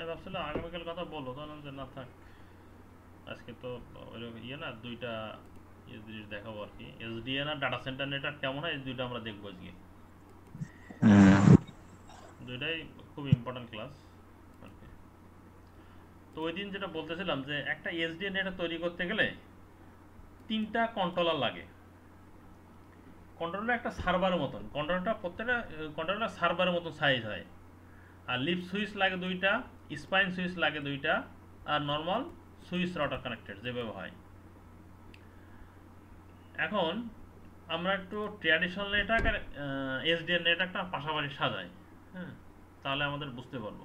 ভাবছিলাম আগামীকাল কথা বলবো, তাহলে যে না থাক, আজকে তো ওই না দুইটা জিনিস দেখাবো আর কি, এসডিএন আর ডাটা সেন্টার নেটওয়ার্ক কেমন হয় এই দুইটা আমরা দেখবো আজকে। দুইটাই খুব ইম্পর্টেন্ট ক্লাস আর কি। তো ওই দিন যেটা বলতেছিলাম যে একটা এসডিএন নেটওয়ার্ক তৈরি করতে গেলে তিনটা কন্ট্রোলার লাগে। কন্ট্রোলার একটা সার্ভারের মতন, কন্ট্রোলারটা প্রত্যেকটা কন্ট্রোলার সার্ভারের মতন সাইজ হয়। আর লিফ সুইচ লাগে দুইটা, স্পাইন সুইচ লাগে দুইটা, আর নর্মাল সুইচ রাউটার কানেক্টেড যেভাবে হয়। এখন আমরা একটু ট্র্যাডিশনাল নেটওয়ার্ক আর এসডিএন নেটওয়ার্কটা পাশাপাশি সাজাই, হ্যাঁ, তাহলে আমাদের বুঝতে পারবো।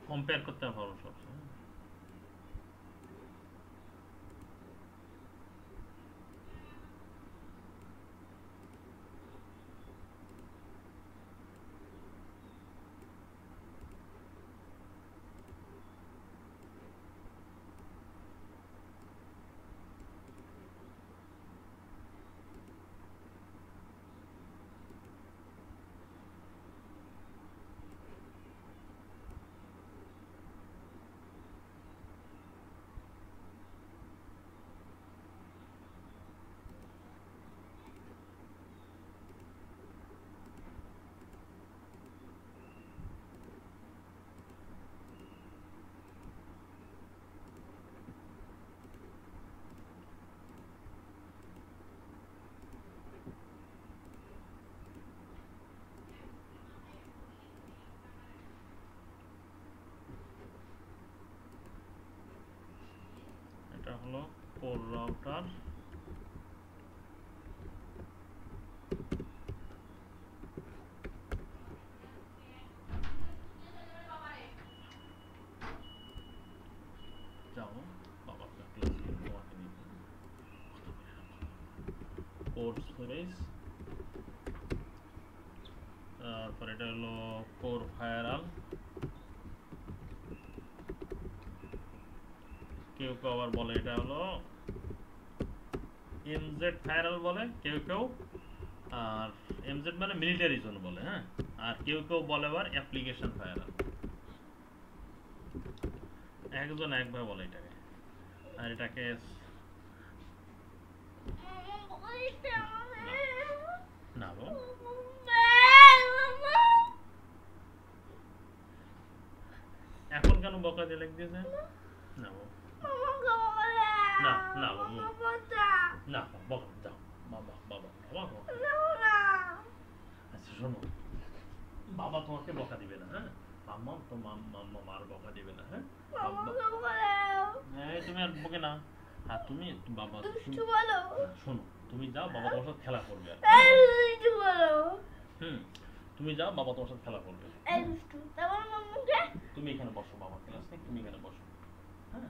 কম্পেয়ার করতে পারবো সবসময়। এটা হলো কোর রাউটার, যাও বাবা তোমাকে নিতে, কোর স্টোরেজ, তারপর এটা হলো কোর ফায়ারাল, কেউ কেউ আবার বলে এটা হলো এমজেড ফায়ারাল বলে কেউ কেউ, আর এমজেড মানে মিলিটারি জোন বলে, হ্যাঁ, আর কেউ কেউ বলে আবার অ্যাপ্লিকেশন ফায়ারাল, একজন একভাবে বলে এটাকে। আর এটাকে না গো, এখন কেন বকা দিয়ে লেগ দিয়েছে? না গো, না না গো, না বকা যাও, বাবা বাবা বাবা, আচ্ছা শোনো, বাবা তোমাকে বকা দিবে না, হ্যাঁ, মাম্মা তো মাম্মা মার বকা দিবে না, হ্যাঁ, হ্যাঁ তুমি আর বকে না, আর তুমি বাবা শোনো, তুমি যাও, বাবা তোমার সাথে খেলা করবে আর, হুম, তুমি যাও, বাবা তোমার সাথে খেলা করবে, তুমি এখানে বসো, বাবা ক্লাস নেই, তুমি এখানে বসো, হ্যাঁ,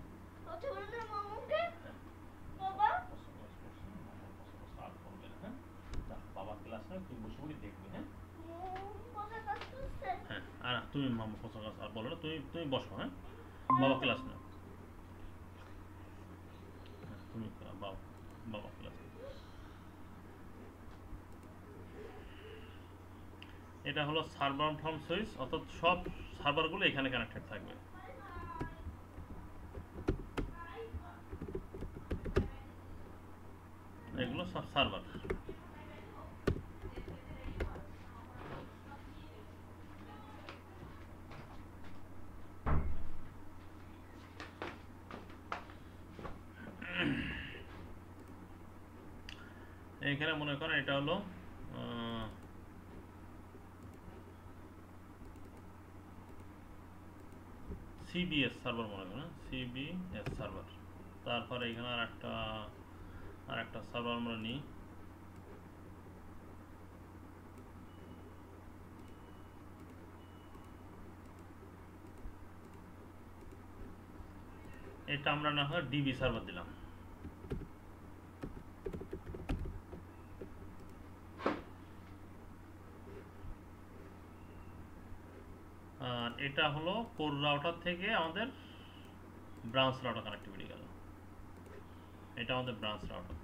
আর করবে না, হ্যাঁ, বাবা ক্লাস নেই, তুমি বসে বসে দেখবে, হ্যাঁ, হ্যাঁ, আর তুমি মামা পোশাক আর বলো না, তুমি তুমি বসো, হ্যাঁ, বাবা ক্লাস নাও, তুমি বাবা বাবা ক্লাস। এটা হলো সার্ভার ফ্রম সুইচ, অর্থাৎ সব সার্ভারগুলো এখানে কানেক্টেড থাকবে, এগুলো সব সার্ভার। এখানে মনে করেন এটা হলো সিবিএস সার্ভার, মনে করেন সিবিএস সার্ভার, তারপরে এখানে আর একটা সার্ভার আমরা নিই, এটা আমরা না হয় ডিবি সার্ভার দিলাম, আর এটা হলো কোর রাউটার থেকে আমাদের ব্রাঞ্চ রাউটার কানেক্টিভিটি গেল, এটা আমাদের ব্রাঞ্চ রাউটার।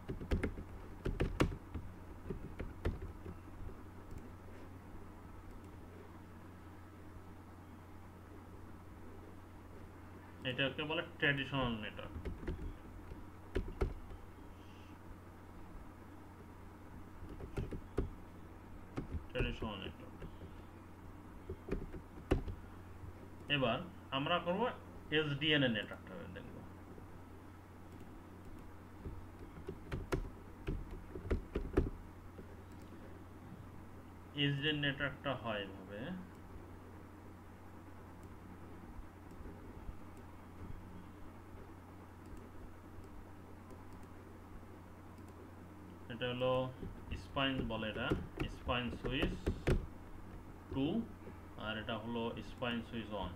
এটাকে বলে ট্র্যাডিশনাল নেটওয়ার্ক। Traditional network. এবার আমরা করব এসডিএন এর নেটওয়ার্কটা দেখব। এসডিএন নেটওয়ার্কটা হয় এভাবে, এটা হলো স্পাইন বলে, এটা স্পাইন সুইচ 2 আর এটা হলো স্পাইন সুইচ 1।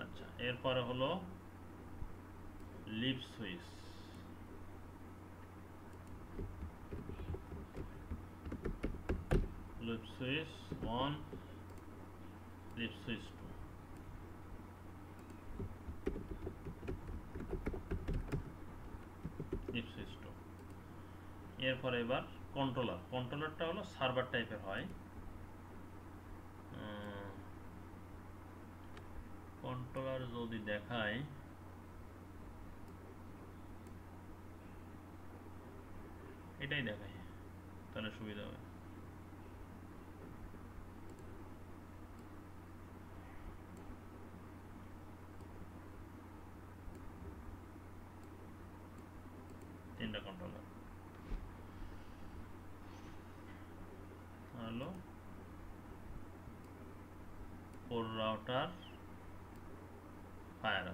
আচ্ছা, এরপরে হলো live switch, live switch 1, live switch 2। Live switch 2। এরপরে এবার কন্ট্রোলার। কন্ট্রোলারটা হলো সার্ভার টাইপের হয়। কন্ট্রোলার যদি দেখায়, এটাই দেখায় তাহলে সুবিধা হবে। তিনটা কন্ট্রোলার হলো কোর রাউটার, ফায়ার।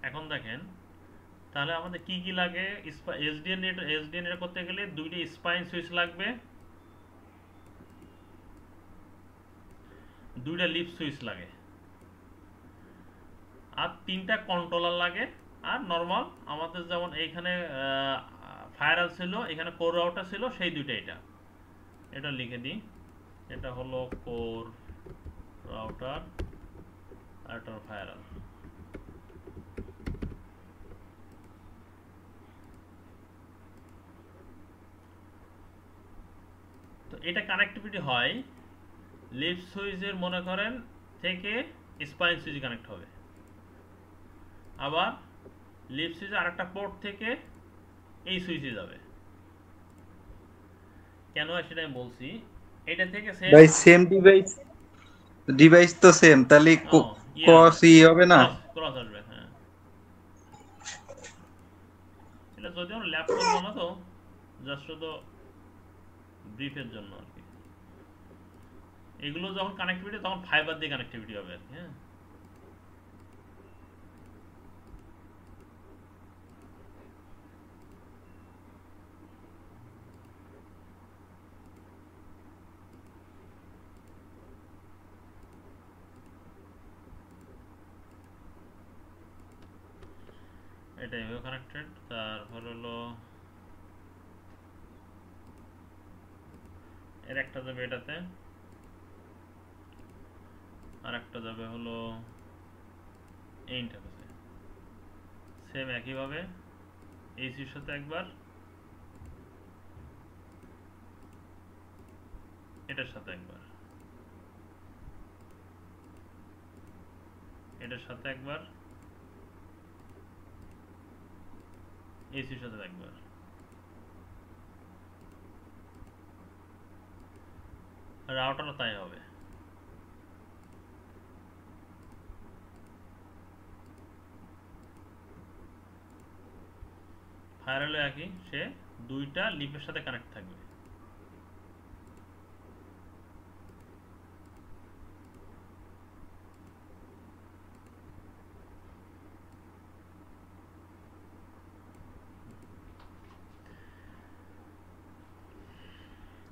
এখন দেখেন তাহলে আমাদের কি কি লাগে। এসডিএন এর করতে গেলে দুইটি স্পাইন সুইচ লাগবে, দুইটা লিভ সুইচ লাগে, আর তিনটা কন্ট্রোলার লাগে। আর নর্মাল আমাদের যেমন এইখানে ফায়ার ছিল, এখানে কোর রাউটার ছিল, সেই দুইটা। এটা লিখে দিই, এটা হলো কোর রাউটার আর এটা ফায়ার। তো এটা কানেক্টিভিটি হয় লিভ সুইচের মনে করেন থেকে স্পাইন সুইচ কানেক্ট হবে, আবার লিভ সুইচের আরেকটা পোর্ট থেকে এই সুইচে যাবে। কেন সেটা আমি বলছি। এটা থেকে সেম ডিভাইস তো সেম, তাহলে ক্রস হবে না? ক্রস আসবে, হ্যাঁ। এটা যদি আমরা ল্যাব করবো না, তো জাস্ট তো ব্রিফের জন্য আর কি। এগুলো যখন কানেক্টিভিটি তখন ফাইবার দিয়ে কানেক্টিভিটি হবে আর কি, হ্যাঁ। এটা এভাবে কানেক্টেড। তারপর হলো এর একটা যাবে এটাতে, আর একটা যাবে হলো এই ইন্টারফেসে। সেম একইভাবে এসির সাথে একবার, এটার সাথে একবার, এটার সাথে একবার, এসির সাথে একবার। রাউটারও তাই হবে। ফায়ারওয়েলও একই, সে দুইটা লিফের সাথে কানেক্ট থাকবে।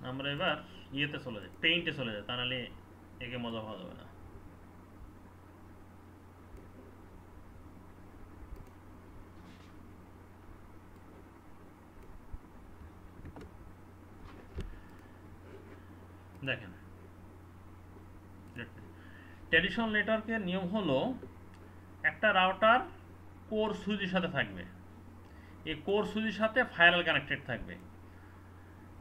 আমরা এবার ইয়েতে চলে যাই, পেইন্টে চলে যাই, তা নাহলে একে মজা পাওয়া যাবে না। দেখেন ট্র্যাডিশনাল নেটওয়ার্কের নিয়ম হলো একটা রাউটার কোর সুইচের সাথে থাকবে, এই কোর সুইচের সাথে ফায়ারওয়াল কানেক্টেড থাকবে।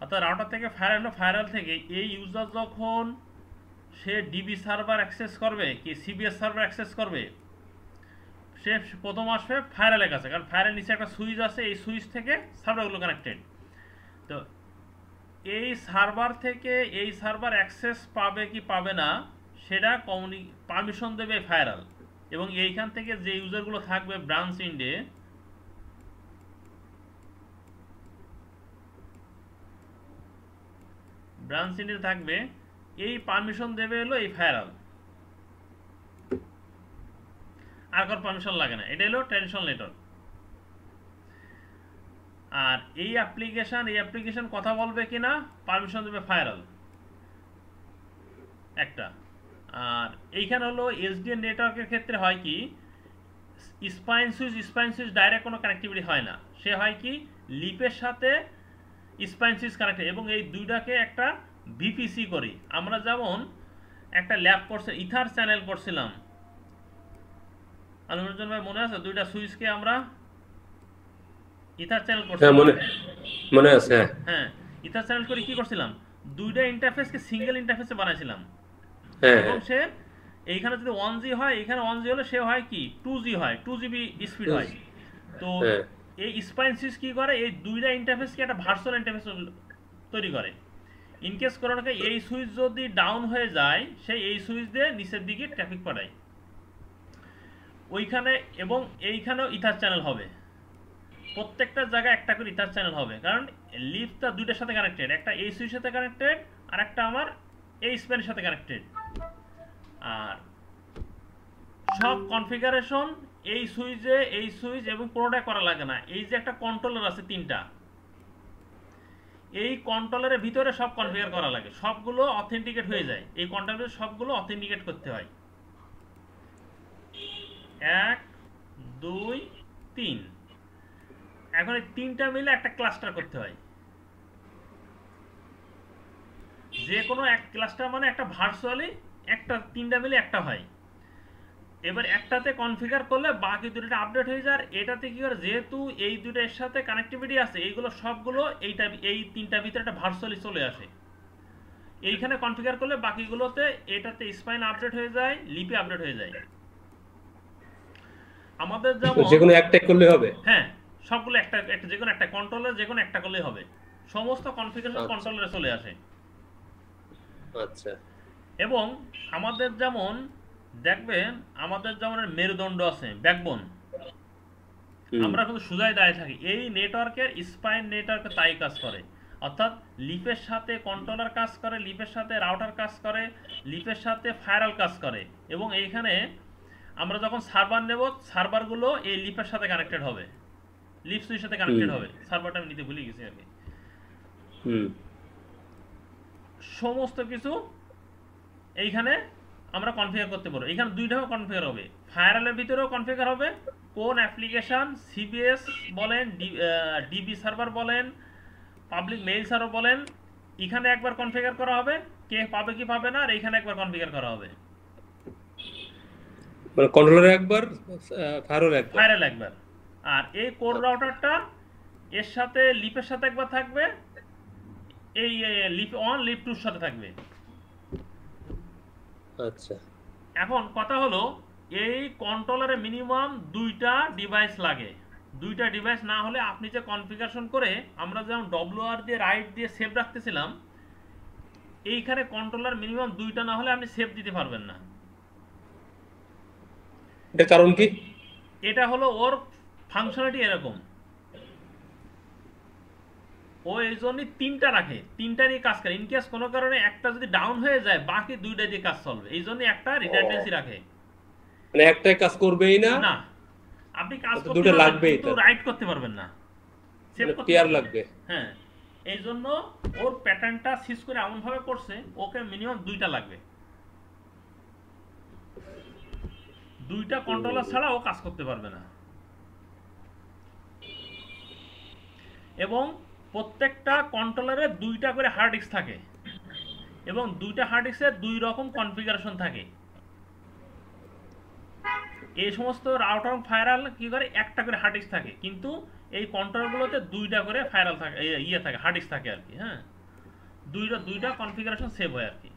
অর্থাৎ রাউটার থেকে ফায়ারওয়াল থেকে এই ইউজার যখন সে ডিবি সার্ভার অ্যাক্সেস করবে কি সিবিএস সার্ভার অ্যাক্সেস করবে, সে প্রথম আসবে ফায়ারওয়ালের কাছে, কারণ ফায়ারের নিচে একটা সুইচ আছে, এই সুইচ থেকে সার্ভারগুলো কানেক্টেড। তো এই সার্ভার থেকে এই সার্ভার অ্যাক্সেস পাবে কি পাবে না সেটা পারমিশন দেবে ফায়ারওয়াল, এবং এইখান থেকে যে ইউজারগুলো থাকবে ব্রাঞ্চ ইন্ডে থাকবে, এই পারমিশন দেবে হলো এই ফায়ারওয়াল, আর কারোর পারমিশন লাগে না। এটা হলো ট্র্যাডিশনাল নেটওয়ার্ক। আর এই অ্যাপ্লিকেশন কথা বলবে কিনা পারমিশন দেবে ফায়ারওয়াল একটা। আর এইখানে হলো এসডিএন নেটওয়ার্কের ক্ষেত্রে হয় কি স্পাইন সুইচ ডাইরেক্ট কোনো কানেক্টিভিটি হয় না, সে হয় কি লিপের সাথে স্পাইন সুইচ কানেক্টেড, এবং এই দুইটাকে একটা ভিপিসি করি। আমরা যেমন একটা ল্যাব করছে ইথার চ্যানেল করছিলাম, আলমরজন ভাই মনে আছে? দুইটা সুইচকে আমরা ইথার চ্যানেল করছিলাম, মনে আছে। হ্যাঁ, ইথার চ্যানেল করে কি করছিলাম, দুইটা ইন্টারফেসকে সিঙ্গেল ইন্টারফেসে বানাইছিলাম। এবং সে এইখানে যদি 1G হয়, এখানে 1G হলে সে হয় কি 2G হয়, 2GB স্পিড হয়। তো এই স্পাইন সুইচ কি করে, এই দুইটা ইন্টারফেসকে একটা ভার্চুয়াল ইন্টারফেস তৈরি করে। ইনকেস কোনোটাকে এই সুইচ যদি ডাউন হয়ে যায়, সে এই সুইচ দিয়ে নিচের দিকে ট্রাফিক পাঠায় ওইখানে, এবং এইখানেও ইথার চ্যানেল হবে, প্রত্যেকটা জায়গায় একটা করে ইথার চ্যানেল হবে, কারণ লিফটটা দুইটার সাথে কানেক্টেড, একটা এই সুইচের সাথে কানেক্টেড আর একটা আমার এই স্প্যানের সাথে কানেক্টেড। আর সব কনফিগারেশন এই সুইচ এবং কোনোটাই করা লাগে না। এই যে একটা কন্ট্রোলার আছে তিনটা, এই কন্ট্রোলারের ভিতরে সব কনফিগার করা লাগে, সবগুলো অথেন্টিকেট হয়ে যায়, এই কন্ট্রোলারের সবগুলো অথেন্টিকেট করতে হয়। 1 2 3, এখন এই তিনটা মিলে একটা ক্লাস্টার করতে হয়, যে কোনো এক ক্লাস্টার মানে একটা ভার্চুয়ালি একটা তিনটা মিলে একটা হয়। এবার একটাতে কনফিগার করলে বাকি দুটোটা আপডেট হয়ে যায়। এটাতে কি করে, যেহেতু এই দুটোর সাথে কানেক্টিভিটি আছে, এইগুলো সবগুলো এই তিনটা ভিতরে একটা ভার্চুয়ালি চলে আসে। এইখানে কনফিগার করলে বাকিগুলোতে এটাতে স্পাইন আপডেট হয়ে যায়, লিপে আপডেট হয়ে যায়। আমাদের যেমন যে কোনো একটা করলে হবে, হ্যাঁ, সবগুলো একটা যে কোনো একটা কন্ট্রোলার যে কোনো একটা করলেই হবে, সমস্ত কনফিগারেশন কন্ট্রোলারে চলে আসে। আচ্ছা। এবং আমাদের যেমন দেখবেন, আমাদের যেমন মেরুদণ্ড আছে, ব্যাকবোন, আমরা কিন্তু সোজাই দাঁড়িয়ে থাকি। এই নেটওয়ার্কের স্পাইন নেটওয়ার্কে তাই কাজ করে, অর্থাৎ লিপের সাথে কন্ট্রোলার কাজ করে, লিপের সাথে রাউটার কাজ করে, লিপের সাথে ফায়ারওয়াল কাজ করে। এবং এইখানে আমরা যখন সার্ভার নেব, সার্ভারগুলো এই লিপের সাথে কানেক্টেড হবে, লিপ সুইচের সাথে কানেক্টেড হবে। সার্ভারটা আমি নিতে ভুলে গেছি আর কি। সমস্ত কিছু এইখানে আমরা কনফিগার করতে পারবো। এখানে দুইভাবে কনফিগার হবে, ফায়ারওয়ালের ভিতরেও কনফিগার হবে, কোন অ্যাপ্লিকেশন সিবিএস বলেন, ডিবি সার্ভার বলেন, পাবলিক মেইল সার্ভার বলেন, এখানে একবার কনফিগার করা হবে, কে পাবে কি পাবে না, আর এইখানে একবার কনফিগার করা হবে। মানে কন্ট্রোলার একবার, ফায়ারওয়াল একবার। আর এই কোর রাউটারটা এর সাথে লিপের সাথে একবার থাকবে, এই লিপ 1 লিপ 2 এর সাথে থাকবে। আচ্ছা, এখন কথা হলো, এই কন্ট্রোলারে মিনিমাম দুইটা ডিভাইস লাগে। দুইটা ডিভাইস না হলে আপনি যে কনফিগারেশন করে আমরা যেমন WR দিয়ে রাইট দিয়ে সেভ রাখতেছিলাম, এইখানে কন্ট্রোলার মিনিমাম দুইটা না হলে আপনি সেভ দিতে পারবেন না। এর কারণ কি? এটা হলো ওর ফাংশনালিটি এরকম, ও এই জন্যই তিনটা রাখে, তিনটা নিয়ে কাজ করে। ইনকেস কোনো কারণে একটা যদি ডাউন হয়ে যায়, বাকি দুইটা দিয়ে কাজ চলবে, এই জন্য একটা রিডান্ডেন্সি রাখে। মানে একটাই কাজ করবেই না, না আপনি কাজ করতে দুটো লাগবে, কিন্তু রাইট করতে পারবেন না, সেভ করতে পেয়ার লাগবে। হ্যাঁ, এই জন্য ওর প্যাটার্নটা সিজ করে এমন ভাবে করছে, ওকে মিনিমাম দুইটা লাগবে, দুইটা কন্ট্রোলার ছাড়া ও কাজ করতে পারবে না। এবং প্রত্যেকটা কন্ট্রোলারে দুইটা করে হার্ড ডিস্ক থাকে, এবং দুইটা হার্ড ডিস্কের দুই রকম কনফিগারেশন থাকে। এই সমস্ত রাউটার ফায়ারওয়াল কি করে, একটা করে হার্ড ডিস্ক থাকে, কিন্তু এই কন্ট্রোলারগুলোতে দুইটা করে ফায়ারওয়াল থাকে, থাকে হার্ড ডিস্ক থাকে আর কি। হ্যাঁ, দুইটা কনফিগারেশন সেভ হয় আর কি।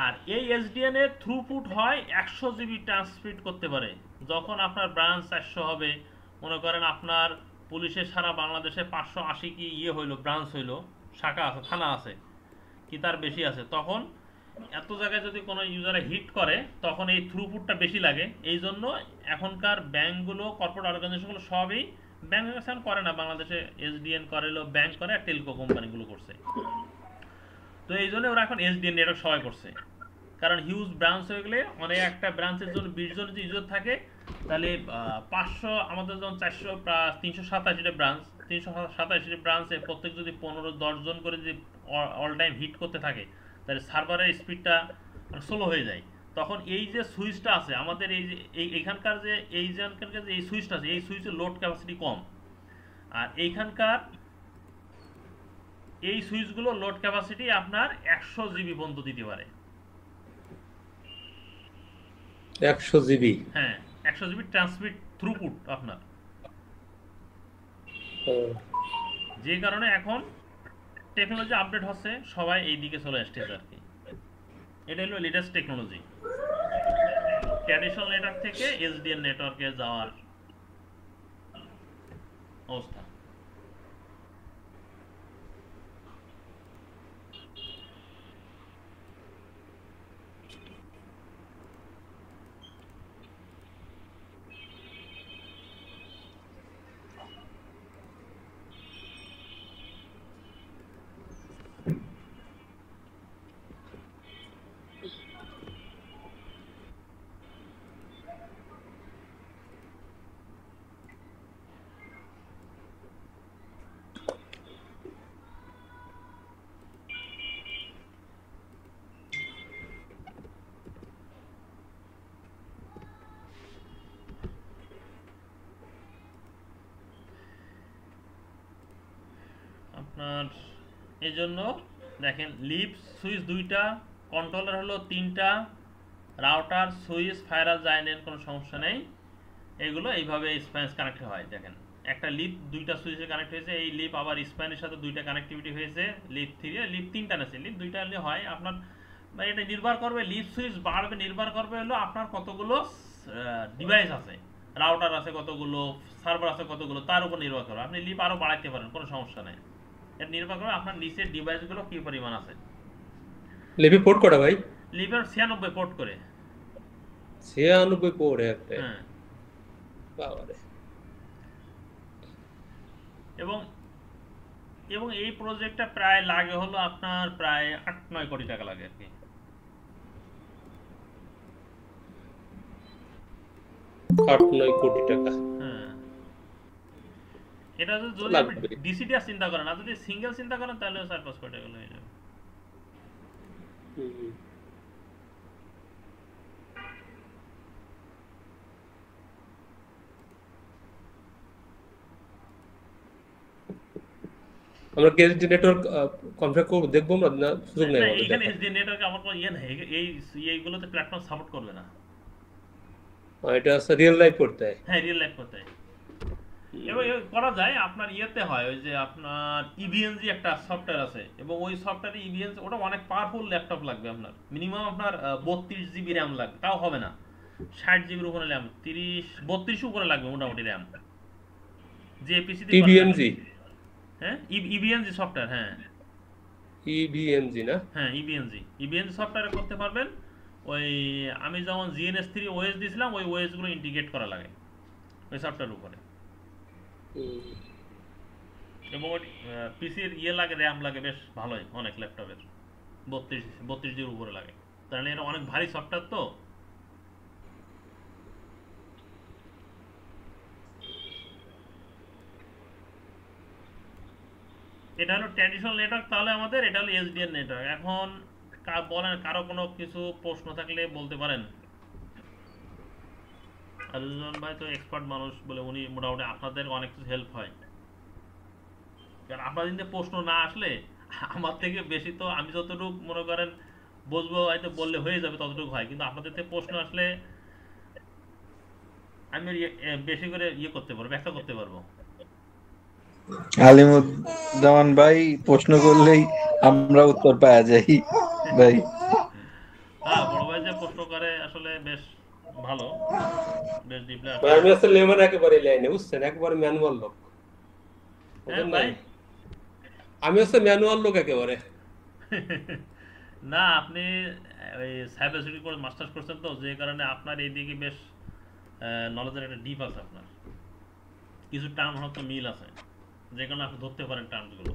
আর এই এসডিএন এর থ্রুপুট হয় 100 জিবি ট্রান্সমিট করতে পারে। যখন আপনার ব্রাঞ্চ 400 হবে, মনে করেন আপনার পুলিশের সারা বাংলাদেশে 580 কি হইলো, ব্রাঞ্চ হইলো, শাখা আছে, থানা আছে, কি তার বেশি আছে, তখন এত জায়গায় যদি কোনো ইউজারে হিট করে তখন এই থ্রুপুটটা বেশি লাগে। এই জন্য এখনকার ব্যাংকগুলো, কর্পোরেট অর্গানাইজেশনগুলো সবই, ব্যাংক করে না বাংলাদেশে, এসডিএন করে, ব্যাংক করে, আর টেলকো কোম্পানিগুলো করছে। তো এই জন্য ওরা এখন এসডিএন নেটওয়ার্ক সবাই করছে, কারণ হিউজ ব্রাঞ্চ হয়ে গেলে অনেক একটা ব্রাঞ্চের জন্য 20 জন যদি ইউজার থাকে, তাহলে 500, আমাদের যখন 400 প্রায় 387টা ব্রাঞ্চ, 387টি ব্রাঞ্চে প্রত্যেক যদি 15-10 জন করে যদি অল টাইম হিট করতে থাকে, তাহলে সার্ভারের স্পিডটা স্লো হয়ে যায়। তখন এই যে সুইচটা আছে আমাদের, এই যে এইখানকার যে এই সুইচটা আছে, এই সুইচের লোড ক্যাপাসিটি কম, আর এইখানকার এই সুইচগুলো লোড ক্যাপাসিটি আপনার 100 জিবি পর্যন্ত দিতে পারে। 100 জিবি? হ্যাঁ, 100 জিবি ট্রান্সমিট থ্রুপুট আপনার। যে কারণে এখন টেকনোলজি আপডেট হচ্ছে, সবাই এই দিকে চলে আসতেছে আর কি। এটা হলো লেটেস্ট টেকনোলজি, ট্র্যাডিশনাল নেটওয়ার্ক থেকে এসডিএন নেটওয়ার্কে যাওয়ার অবস্থা। আপনার এই জন্য দেখেন, লিপ সুইচ 2টা, কন্ট্রোলার হলো 3টা, রাউটার, সুইচ, ফায়ারওয়াল জাইনের কোনো সমস্যা নেই। এগুলো এইভাবে স্প্যানিশ কানেক্ট হয়। দেখেন, একটা লিপ 2টা সুইচে কানেক্ট হয়েছে, এই লিপ আবার স্প্যানের সাথে 2টা কানেক্টিভিটি হয়েছে, লিপ 3, লিপ 3টা আছে, লিপ 2টা হয় আপনার। এটা নির্ভর করবে, লিপ সুইচ বাড়বে, নির্ভর করবে হলো আপনার কতগুলো ডিভাইস আছে, রাউটার আছে কতগুলো, সার্ভার আছে কতগুলো, তার উপর নির্ভর করবে। আপনি লিপ আরও বাড়াইতে পারেন, কোনো সমস্যা নেই। এটা নির্ভর করে আপনার নিচের ডিভাইসগুলো কি পরিমাণ আছে। লিপে পোর্ট করা ভাই? লিপের 96 পোর্ট করে। 96 পোর্ট একটা? হ্যাঁ, বাবারে। এবং এই প্রজেক্টটা প্রায় লাগে হলো আপনার প্রায় 8-9 কোটি টাকা লাগে আর কি। 8-9 কোটি টাকা? হ্যাঁ, এটা যদি আপনি ডিসিডিএস চিন্তা করেন, আর যদি সিঙ্গেল চিন্তা করেন তাহলে 4-5 কোটি টাকা হয়ে যাবে। আমরা কি এসডি নেটওয়ার্ক কনফিগার করব, দেখবো আমরা, না সুযোগ নেই আমাদের? এইখানে এসডি নেটওয়ার্কে আমার কোনো ইয়ে নেই, এইগুলোতে প্ল্যাটফর্ম সাপোর্ট করবে না। এটা রিয়েল লাইফ করতে হয়? হ্যাঁ, রিয়েল লাইফ করতে হয়। এবং করা যায় আপনার ইয়েতে হয়, ওই যে আপনার ইভিএনজি একটা সফটওয়্যার আছে, এবং ওই সফটওয়্যারে ইভিএনজি, ওটা অনেক পাওয়ারফুল ল্যাপটপ লাগবে আপনার, মিনিমাম আপনার 32 জিবি র্যাম লাগবে, তাও হবে না, 60 জিবির উপরে র্যাম, 32 উপরে লাগবে মোটামুটি র্যাম, যে পিসিতে ইভিএনজি? হ্যাঁ, ইভিএনজি সফটওয়্যার। হ্যাঁ, ইভিএনজি না? হ্যাঁ, ইভিএনজি সফটওয়্যারে করতে পারবেন। ওই আমি যেমন GNS3 ওএস দিয়েছিলাম, ওই ওএস গুলো ইন্টিগ্রেট করা লাগে ওই সফটওয়্যার উপরে, এবং পিসির লাগে, র্যাম লাগে বেশ ভালোই, অনেক ল্যাপটপের 32 জিবির উপরে লাগে, কারণ এটা অনেক ভারী সফটওয়্যার। তো এটা হলো ট্র্যাডিশনাল নেটওয়ার্ক, তাহলে আমাদের এটা হলো এসডিএন নেটওয়ার্ক। এখন বলেন, কারো কোনো কিছু প্রশ্ন থাকলে বলতে পারেন। আজিজুল ভাই তো এক্সপার্ট মানুষ বলে, উনি মোটামুটি আপনাদের অনেক কিছু হেল্প হয়। কারণ আপনাদের যে প্রশ্ন না আসলে আমার থেকে বেশি তো আমি যতটুকু মনে করেন বুঝবো হয়তো বললে হয়ে যাবে ততটুকু হয়, কিন্তু আপনাদের থেকে প্রশ্ন আসলে আমি বেশি করে করতে পারবো, ব্যাখ্যা করতে পারবো। আলিমুজ্জামান ভাই প্রশ্ন করলেই আমরা উত্তর পাওয়া যাই ভাই। হ্যাঁ, বড় ভাই যে প্রশ্ন করে আসলে বেশ ভালো, বেশ ডিপলি ভাই আসে। আমি আসলে লেমন একেবারে লাইনে বুঝছেন, একবারে ম্যানুয়াল লোক, হ্যাঁ বুঝেন নাই? ভাই। আমি হচ্ছে ম্যানুয়াল লোক একেবারে। না, আপনি ওই সাইবার সিকিউরিটি কোর্স মাস্টার্স করছেন তো, যে কারণে আপনার এইদিকে বেশ নলেজের একটা ডিপ আছে আপনার, কিছু টার্ম হয়তো মিল আছে, যে কারণে আপনি ধরতে পারেন টার্মসগুলো,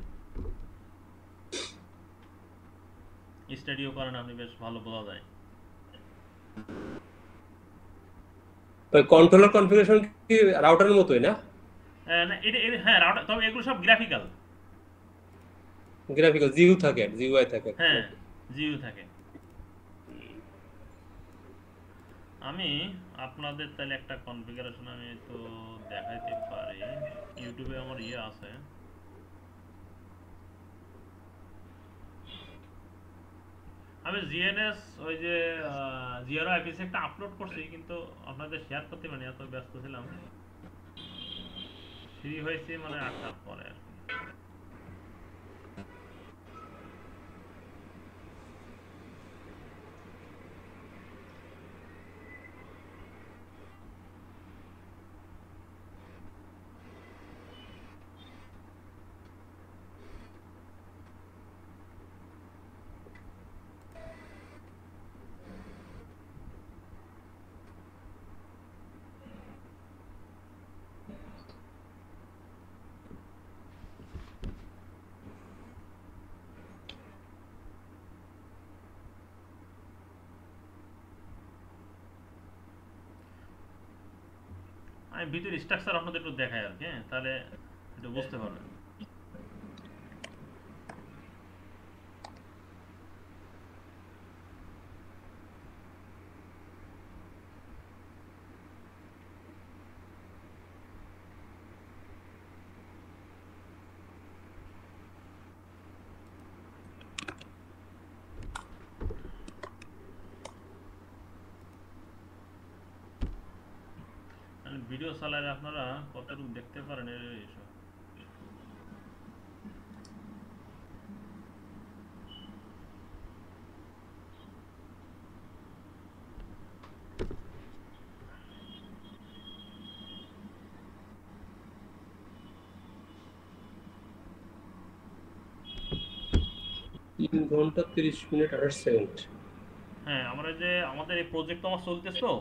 স্টাডিও করেন আপনি, বেশ ভালো বোঝা যায়। তো কন্ট্রোলার কনফিগারেশন কি রাউটারের মতোই না? না, হ্যাঁ রাউটার, তবে এগুলো সব গ্রাফিক্যাল। গ্রাফিক্যাল জিইউ থাকে, জিইউআই থাকে হ্যাঁ, নাকি? জিইউ থাকে। আমি আপনাদের তাহলে একটা কনফিগারেশন আমি তো দেখাইতে পারি, ইউটিউবে আমার আছে। আমি জিএনএস ওই যে জিআরও আইপিসি একটা আপলোড করছি, কিন্তু আপনাদের শেয়ার করতে পারিনি, এত ব্যস্ত ছিলাম। ফ্রি হয়েছে মানে 8টার পরে আর কি। আমি ভিতরে স্ট্রাকচার আপনাদের একটু দেখাই আর কি, হ্যাঁ, তাহলে একটু বুঝতে পারবেন। ভিডিও চালালে আপনারা কতটুকু দেখতে পারেন এইসব। তিন ঘন্টা 30 মিনিট 28 সেকেন্ড। হ্যাঁ, আমরা যে আমাদের এই প্রজেক্ট তো আমার চলতেছে তো,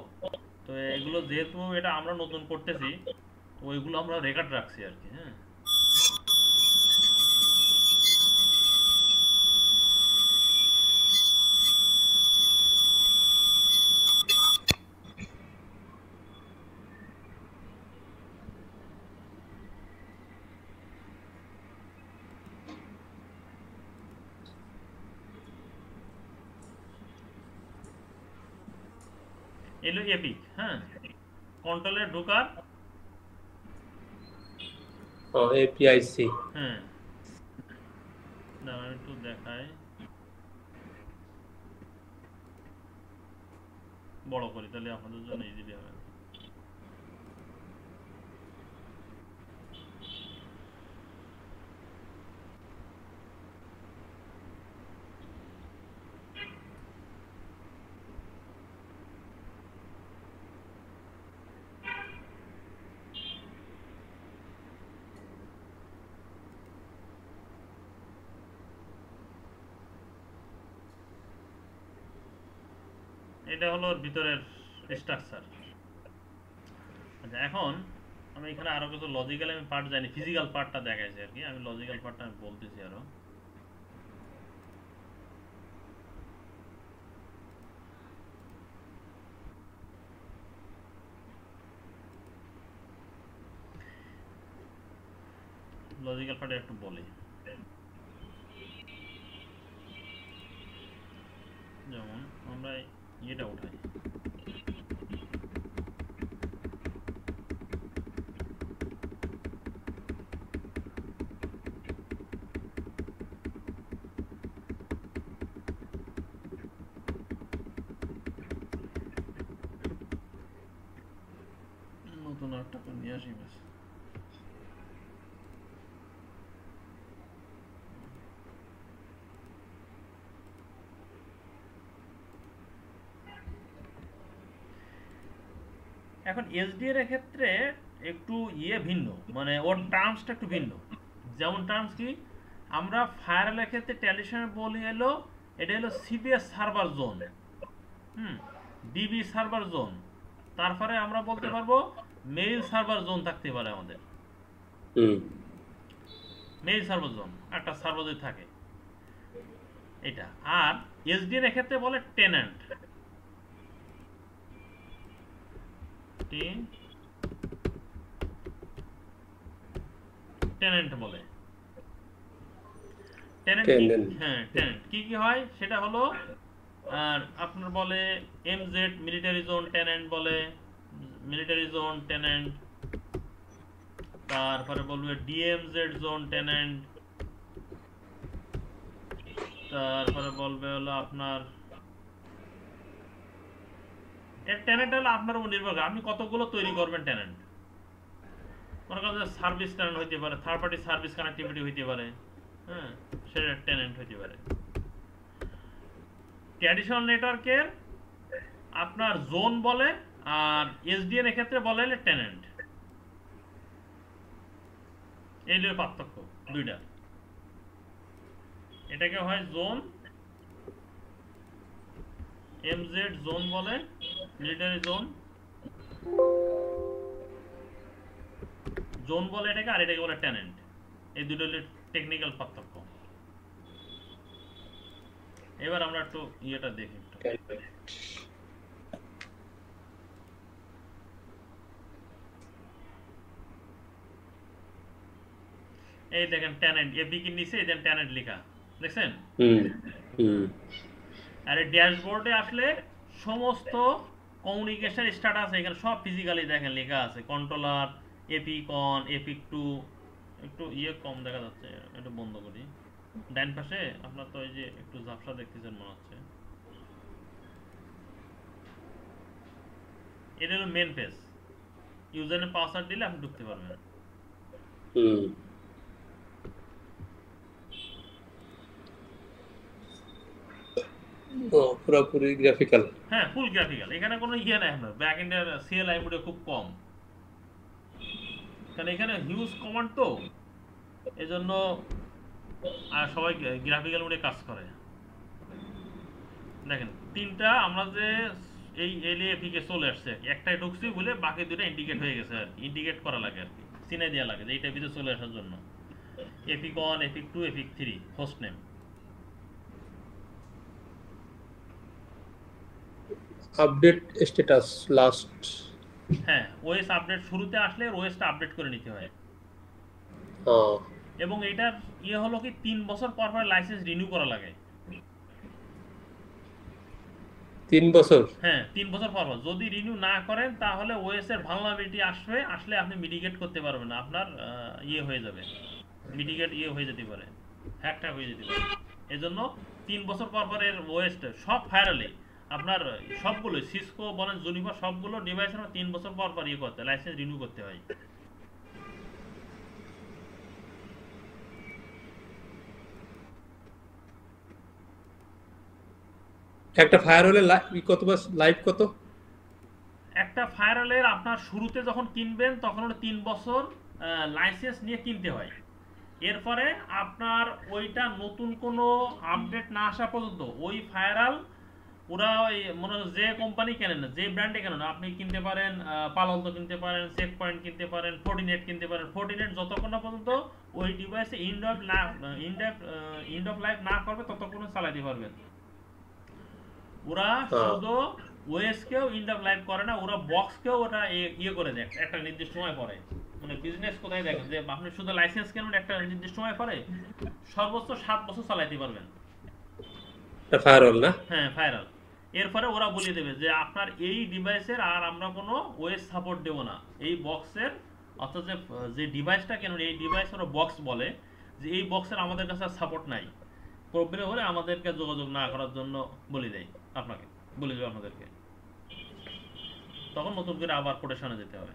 তো এগুলো যেহেতু এটা আমরা নতুন করতেছি, তো ওইগুলো আমরা রেকর্ড রাখছি আর কি, হ্যাঁ। এলো এপিক, হ্যাঁ, কন্ট্রোলে ঢোকার। এপিআইসি। হ্যাঁ, দাঁড়ান একটু দেখাই, বড় করি তাহলে আপনাদের জন্য ইজিলি হবে। এটা হলো ওর ভিতরের স্ট্রাকচার। আচ্ছা, এখন আমি এখানে আরো কিছু লজিক্যাল আমি পার্ট জানি, ফিজিক্যাল পার্টটা দেখাইছি আর কি, আমি লজিক্যাল পার্টটা আমি বলতেছি আরো। লজিক্যাল পার্টে একটু বলি, যেমন আমরা এটা উঠাই, নিয়ে আসি ইমেজ। এখন এসডিএর ক্ষেত্রে একটু ভিন্ন, মানে ওর টার্মসটা একটু ভিন্ন। যেমন টার্মস কি, আমরা ফায়ারওয়ালের ক্ষেত্রে ট্র্যাডিশনাল বলি এলো, এটা হলো CBS server zone, DB server zone, তারপরে আমরা বলতে পারবো মেইল সার্ভার জোন থাকতে পারে আমাদের। মেইল সার্ভার জোন একটা সার্ভার যদি থাকে এটা। আর এসডিএর ক্ষেত্রে বলে টেন্যান্ট, টেন্যান্ট বলে। টেন্যান্ট, হ্যাঁ টেন্যান্ট কি কি হয় সেটা হলো, আর আপনার বলে এমজেড মিলিটারি জোন টেন্যান্ট বলে, মিলিটারি জোন টেন্যান্ট, তারপরে বলবে ডিএমজেড জোন টেন্যান্ট, তারপরে বলবে হলো আপনার এর টেন্যান্ট হলো আপনার উপর নির্ভর করে আপনি কতগুলো তৈরি করবেন টেন্যান্ট। মনে করেন যে সার্ভিস টেন্যান্ট হইতে পারে, থার্ড পার্টি সার্ভিস কানেক্টিভিটি হইতে পারে, হ্যাঁ সেটা টেন্যান্ট হইতে পারে। ট্র্যাডিশনাল নেটওয়ার্কের আপনার জোন বলে, আর এসডিএন এর ক্ষেত্রে বলে টেন্যান্ট। এই হলো পার্থক্য দুইটা। এটাকে হয় জোন, এমজেড জোন বলে, মিলিটারি জোন জোন বলে এটাকে, আর এটাকে বলে টেন্যান্ট। এই দুটো হলো টেকনিক্যাল পার্থক্য। এবার আমরা একটু ইয়েটা দেখি একটু। এই দেখেন টেন্যান্ট, এপিক এর নিচে এই টেন্যান্ট লেখা দেখছেন। আর এই ড্যাশবোর্ডে আসলে সমস্ত কমিউনিকেশন স্ট্যাটাস এখানে সব ফিজিক্যালি দেখেন লেখা আছে। কন্ট্রোলার, এপিক অন, এপিক 2, একটু কম দেখা যাচ্ছে, একটু বন্ধ করি। ডান পাশে আপনার তো এই যে একটু ঝাপসা দেখতেছেন মনে হচ্ছে। এটা হলো মেন পেজ, ইউজারনেম পাসওয়ার্ড দিলে আপনি ঢুকতে পারবেন। পুরোপুরি গ্রাফিক্যাল, হ্যাঁ ফুল গ্রাফিক্যাল। এখানে কোনো নাই, আপনার ব্যাক এন্ডের সিএলআই মোডে খুব কম, কারণ এখানে হিউজ কমান্ড তো, এজন্য আর সবাই গ্রাফিক্যাল মোডে কাজ করে। দেখেন তিনটা আমরা যে এই এলএপিকে চলে আসছে, একটাই ঢুকছি বলে বাকি দুটো ইন্ডিকেট হয়ে গেছে আর কি, ইন্ডিকেট করা লাগে আর কি, চিনে দেওয়া লাগে যে এইটা ভিতরে চলে আসার জন্য। Epic 1, epic 2, epic 3 host name. Update status last, হ্যাঁ ওএস আপডেট শুরুতে আসলে ওএসটা আপডেট করে নিতে হয়। এবং এটার হলো কি 3 বছর পর পর লাইসেন্স রিনিউ করা লাগে। 3 বছর? হ্যাঁ 3 বছর পর পর যদি রিনিউ না করেন তাহলে ওএস এর ভালনারেবিলিটি আসলে আপনি মিটিগেট করতে পারবেন না, আপনার হয়ে যাবে, মিটিগেট হয়ে যেতে পারে, হ্যাকটা হয়ে যেতে পারে। এজন্য 3 বছর পর পর এর ওএসটা সব ফায়ারওয়ালে আপনার সবগুলো সিসকো বলেন জুনিপার সবগুলো ডিভাইসের 3 বছর পর পর করতে লাইসেন্স রিনিউ করতে হয়। একটা ফায়ারওয়ালের লাইফ কত? একটা ফায়ারওয়ালের আপনার শুরুতে যখন কিনবেন তখন ওটা 3 বছর লাইসেন্স নিয়ে কিনতে হয়। এরপরে আপনার ওইটা নতুন কোনো আপডেট না আসা পর্যন্ত ওই ফায়ারওয়াল ওরা ওই মনে যে কোম্পানি কেনেন না, যে ব্র্যান্ডে কেনেন না, আপনি কিনতে পারেন পালন্ত কিনতে পারেন, চেক পয়েন্ট কিনতে পারেন, ফোর্টিনেট কিনতে পারেন। ফোর্টিনেট যতক্ষণ না পর্যন্ত ওই ডিভাইসে এন্ড অফ লাইফ না করবে ততক্ষণ চালাতে পারবেন। ওরা শুধু ওএস কেও এন্ড অফ লাইফ করে না, ওরা বক্স কেও ওটা করে দেয় একটা নির্দিষ্ট সময় পরে। মানে বিজনেস কোথায় দেখেন যে আপনি শুধু লাইসেন্স কেনেন একটা নির্দিষ্ট সময় পরে, সর্বোচ্চ 7 বছর চালাতে পারবেন ফায়ারওয়াল না। হ্যাঁ ফায়ারওয়াল। এরপরে ওরা বলে দেবে যে আপনার এই ডিভাইসের আর আমরা কোনো ওএস সাপোর্ট দেব না, এই বক্সের অর্থাৎ যে ডিভাইসটা কেন এই ডিভাইস ওরা বক্স বলে যে এই বক্সের আমাদের কাছে সাপোর্ট নাই, প্রবলেম হলে আমাদেরকে যোগাযোগ না করার জন্য বলে দেয়, আপনাকে বলে দেবে আমাদেরকে, তখন নতুন করে আবার কোটেশনে যেতে হবে।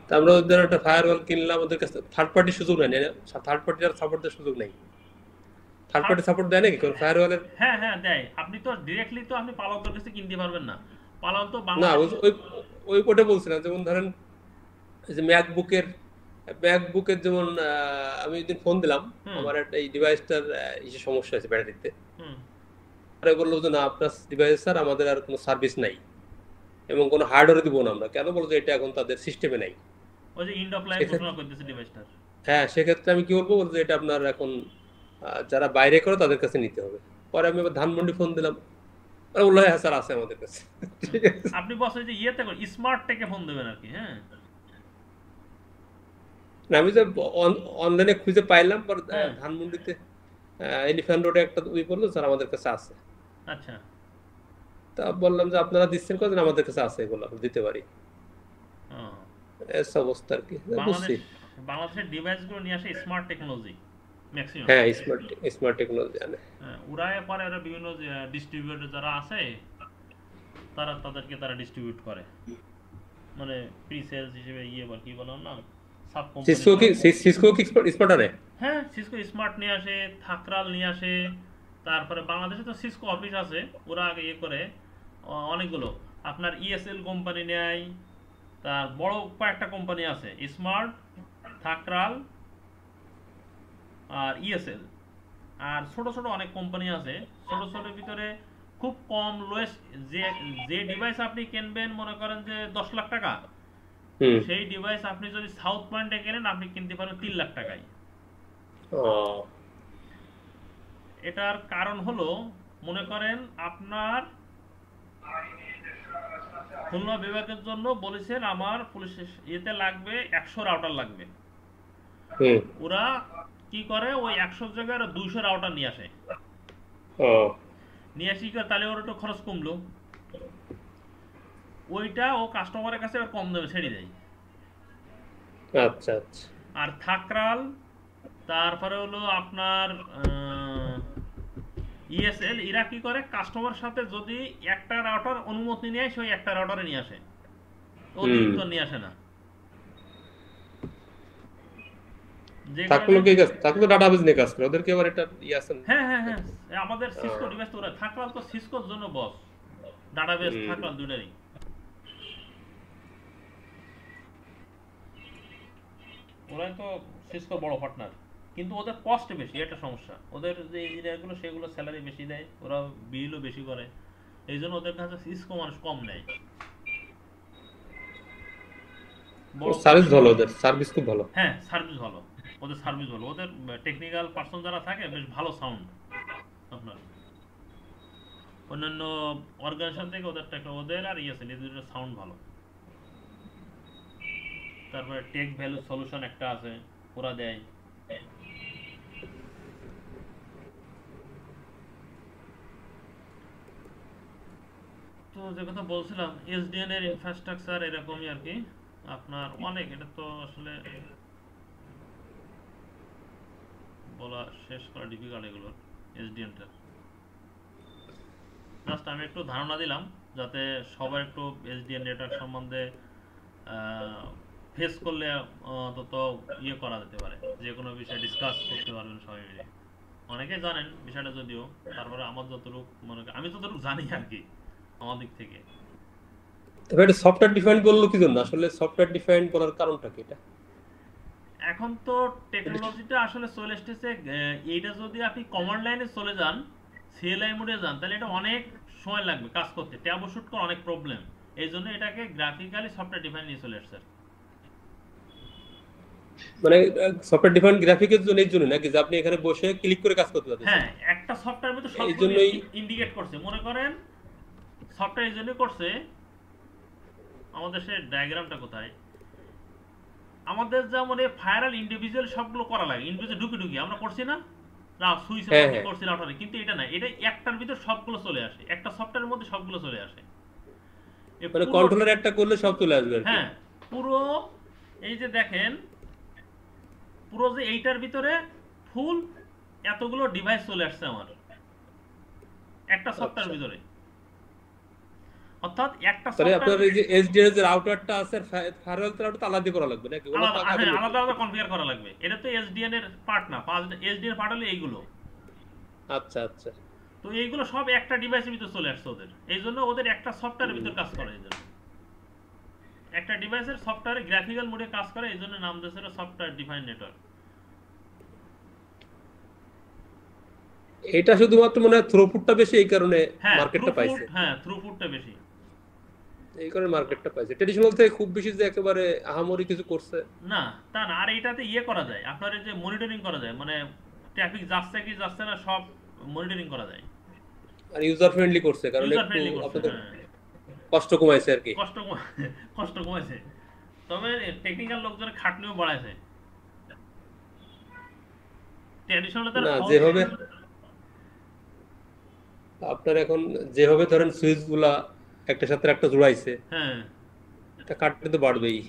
তা আমরা ওদের একটা ফায়ারওয়াল কিনলাম, ওদের কাছে থার্ড পার্টি সুযোগ নেই, থার্ড পার্টি আর সাপোর্ট দেওয়ার সুযোগ নেই। থার্ড পার্টি সাপোর্ট দেয় নাকি কোন ফায়ারওয়ালের? হ্যাঁ হ্যাঁ দেয়। আপনি তো ডিরেক্টলি তো আপনি পালকদের কাছে কিনতে পারবেন না। পালক তো না, বাংলাদেশ। ওই ওই কোটে বলছিলাম, যেমন ধরেন এই যে ম্যাকবুকের যেমন আমি একদিন ফোন দিলাম, হুম আমার একটা এই ডিভাইসটার ইসে সমস্যা আছে ব্যাটারিতে। হুম আরে বললো যে না, আপনার ডিভাইস স্যার আমাদের আর কোনো সার্ভিস নাই এবং কোনো হার্ডওয়্যার দিব না আমরা। কেন? বলতো এটা এখন তাদের সিস্টেমে নাই। ওই যে ইন্ড অফ লাইফ ঘোষণা সেক্ষেত্রে করতেছে ডিভাইসটার। হ্যাঁ, সেক্ষেত্রে আমি কি বলবো, বলতো এটা আপনার এখন যারা বাইরে করে তাদের কাছে নিতে হবে। পরে আমি আবার ধানমন্ডি ফোন দিলাম, ওরা বললো হ্যাঁ স্যার আছে আমাদের কাছে। ঠিক আছে। আপনি বস ওই যে ইয়েতে স্মার্ট টেকে ফোন দেবেন আর কি। হ্যাঁ না, আমি যে অনলাইনে খুঁজে পাইলাম, পর হ্যাঁ ধানমন্ডিতে এলিফ্যান্ট রোডে একটা ওই বললো স্যার আমাদের কাছে আছে। আচ্ছা। তা বললাম যে আপনারা দিচ্ছেন কতদিন? আমাদের কাছে আছে, এগুলো আমরা দিতে পারি। ও, এস অবস্থা আর কি, বাংলাদেশ বুঝছি। বাংলাদেশের ডিভাইসগুলো নিয়ে আসে স্মার্ট টেকনোলজি ম্যাক্সিমাম। হ্যাঁ, স্মার্ট টেকনোলজি আনে। হ্যাঁ, ওরা পরে ওরা বিভিন্ন ডিস্ট্রিবিউটর যারা আছে তাদেরকে তারা ডিস্ট্রিবিউট করে, মানে প্রি সেলস হিসেবে ইয়ে বা কি বললাম না, সাব কোম্পানি। সিসকো কি স্মার্ট আনে? হ্যাঁ সিসকো স্মার্ট নিয়ে আসে, থাকরাল নিয়ে আসে। তারপরে বাংলাদেশে তো সিসকো অফিস আছে, ওরা আগে ইয়ে করে অনেকগুলো। আপনার ইএসএল কোম্পানি নেয়, তার বড় কয়েকটা কোম্পানি আছে, স্মার্ট, থাকরাল আর ইএসএল। আর ছোট ছোট অনেক কোম্পানি আছে। ছোট ছোটের ভিতরে খুব কম লোয়েস্ট যে যে ডিভাইস আপনি কিনবেন, মনে করেন যে 10 লাখ টাকা, হুম। সেই ডিভাইস আপনি যদি সাউথ পয়েন্টে কেনেন আপনি কিনতে পারবেন 3 লাখ টাকায়। ও, এটার কারণ হলো, মনে করেন আপনার খুলনা বিভাগের জন্য বলেছেন আমার পুলিশ ইয়েতে লাগবে 100 রাউটার লাগবে। হুম। ওরা কি করে, ওই 100 জায়গায় 200 রাউটার নিয়ে আসে। ও, নিয়ে আসি করে, তাহলে ওর একটু খরচ কমলো। ওইটা ও কাস্টমারের কাছে কম দামে ছেড়ে দেয়। আচ্ছা আচ্ছা। আর থাকরাল, তারপরে হলো আপনার ইএসএল, এরা কি করে, কাস্টমার সাথে যদি একটা রাউটার অনুমতি নিয়ে আসে, ওই একটা রাউটারে নিয়ে আসে, অতিরিক্ত নিয়ে আসে না। যে থাকলো কারণে কি কাজ, থাকলো ডাটাবেজ নিয়ে কাজ করে, ওদের কি আবার এটা আছে না? হ্যাঁ হ্যাঁ হ্যাঁ, আমাদের সিসকো ডিভাইস তো ওরা, থাকরাল তো সিসকোর জন্য বস, ডাটাবেস থাকরাল দুটারই। ওরাই তো সিসকোর বড় পার্টনার, কিন্তু ওদের কস্ট বেশি, এটা সমস্যা। ওদের যে ইঞ্জিনিয়ারগুলো সেগুলো স্যালারি বেশি দেয়, ওরা বিলও বেশি করে, এই জন্য ওদের কাছে সিসকো মানুষ কম নেয়। বড় সার্ভিস ভালো, ওদের সার্ভিস খুব ভালো। হ্যাঁ সার্ভিস ভালো, ওদের সার্ভিস ভালো। ওদের টেকনিক্যাল পার্সন যারা থাকে বেশ ভালো সাউন্ড আপনার অন্যান্য অর্গানাইজেশন থেকে। ওদের আর ইএসএল এদের সাউন্ড ভালো। তারপরে টেক ভ্যালু সলিউশন একটা আছে, ওরা দেয়। তো যে কথা বলছিলাম, এসডিএন এর ইনফ্রাস্ট্রাকচার এরকমই আর কি। আপনার অনেক, এটা তো আসলে বলা শেষ করা ডিফিকাল্ট এগুলো। এসডিএনটা জাস্ট আমি একটু ধারণা দিলাম, যাতে সবার একটু এসডিএন নেটওয়ার্ক সম্বন্ধে ফেস করলে অন্তত ইয়ে করা যেতে পারে, যে কোনো বিষয়ে ডিসকাস করতে পারবেন সবাই মিলে। অনেকে জানেন বিষয়টা যদিও, তারপরে আমার যতটুকু মনে করি, আমি যতটুকু জানি আর কি আমার দিক থেকে। তবে এটা সফটওয়্যার ডিফাইন বললো কি জন্য? আসলে সফটওয়্যার ডিফাইন করার কারণটা কি এটা? এখন তো টেকনোলজিটা আসলে চলে এসেছে, এইটা যদি আপনি কমান্ড লাইনে চলে যান, সিএলআই মোডে যান, তাহলে এটা অনেক সময় লাগবে কাজ করতে, ট্যাব শুট করা অনেক প্রবলেম। এই জন্য এটাকে গ্রাফিক্যালি সফটওয়্যার ডিফাইন নিয়ে চলে এসেছে। মানে সফটওয়্যার ডিফাইন গ্রাফিকের জন্য, এই জন্য নাকি যে আপনি এখানে বসে ক্লিক করে কাজ করতে পারবেন? হ্যাঁ, একটা সফটওয়্যার মধ্যে এই সবগুলো জন্যই ইন্ডিকেট করছে। মনে করেন সফটওয়্যার এই জন্যই করছে, আমাদের সে ডায়াগ্রামটা কোথায়, আমাদের যেমন এই ফায়ারাল ইন্ডিভিজুয়াল সবগুলো করা লাগে, ইন্ডিভিজুয়াল ঢুকে ঢুকে আমরা করছি না, সুইচে হ্যাঁ করছি রাউটারে, কিন্তু এটা না, এটা একটার ভিতর সবগুলো চলে আসে, একটা সফটওয়্যারের মধ্যে সবগুলো চলে আসে। মানে কন্ট্রোলার একটা করলে সব চলে আসবে আর কি। হ্যাঁ, পুরো এই যে দেখেন, পুরো যে এইটার ভিতরে ফুল এতগুলো ডিভাইস চলে আসছে আমার একটা সফটওয়্যার ভিতরে। অর্থাৎ একটা তাহলে আপনার সফটওয়্যার এই যে এসডিএন এর রাউটারটা আছে ফায়ারওয়েল রাউটার আলাদা করা লাগবে নাকি ওগুলো তো আলাদা, আগে হ্যাঁ লোড আলাদা করতে আলাদা হবে। কনফিগার করা লাগবে। এটা তো এসডিএন এর পার্ট না, এসডিএন এর পার্ট হলো এইগুলো। আচ্ছা আচ্ছা। তো এইগুলো সব একটা ডিভাইসের ভিতর চলে আসছে ওদের, এই জন্য ওদের একটা সফটওয়্যারের ভিতর কাজ করে। এই জন্য একটা ডিভাইসের সফটওয়্যারে গ্রাফিক্যাল মোডে কাজ করে, এই জন্য নাম দিয়েছে সফটওয়্যার ডিফাইন্ড নেটওয়ার্ক। এটা শুধুমাত্র মনে হয় থ্রুপুটটা বেশি এই কারণে হ্যাঁ মার্কেটটা থ্রুপুট, পাইছে। হ্যাঁ থ্রুপুটটা বেশি। এই কারণে মার্কেটটা পাইছে। ট্র্যাডিশনাল থেকে খুব বেশি যে একেবারে আহামরি কিছু করছে না তা না, আর এইটাতে ইয়ে করা যায়, আপনার এই যে মনিটরিং করা যায়, মানে ট্রাফিক যাচ্ছে কি যাচ্ছে না সব মনিটরিং করা যায়। আর ইউজার ফ্রেন্ডলি করছে কারণ ইউজার একটু ফ্রেন্ডলি করছে, আপনাদের হ্যাঁ কষ্ট কমাইছে আর কি। কষ্ট কমেছে, তবে টেকনিক্যাল লোকজনের খাটনিও বাড়াইছে। ট্র্যাডিশনাল তার না যেভাবে আপনার এখন যেভাবে ধরেন সুইচ গুলা একটার সাথে একটা জোড়াইছে, হ্যাঁ এটা কাটতে তো বাড়বেই।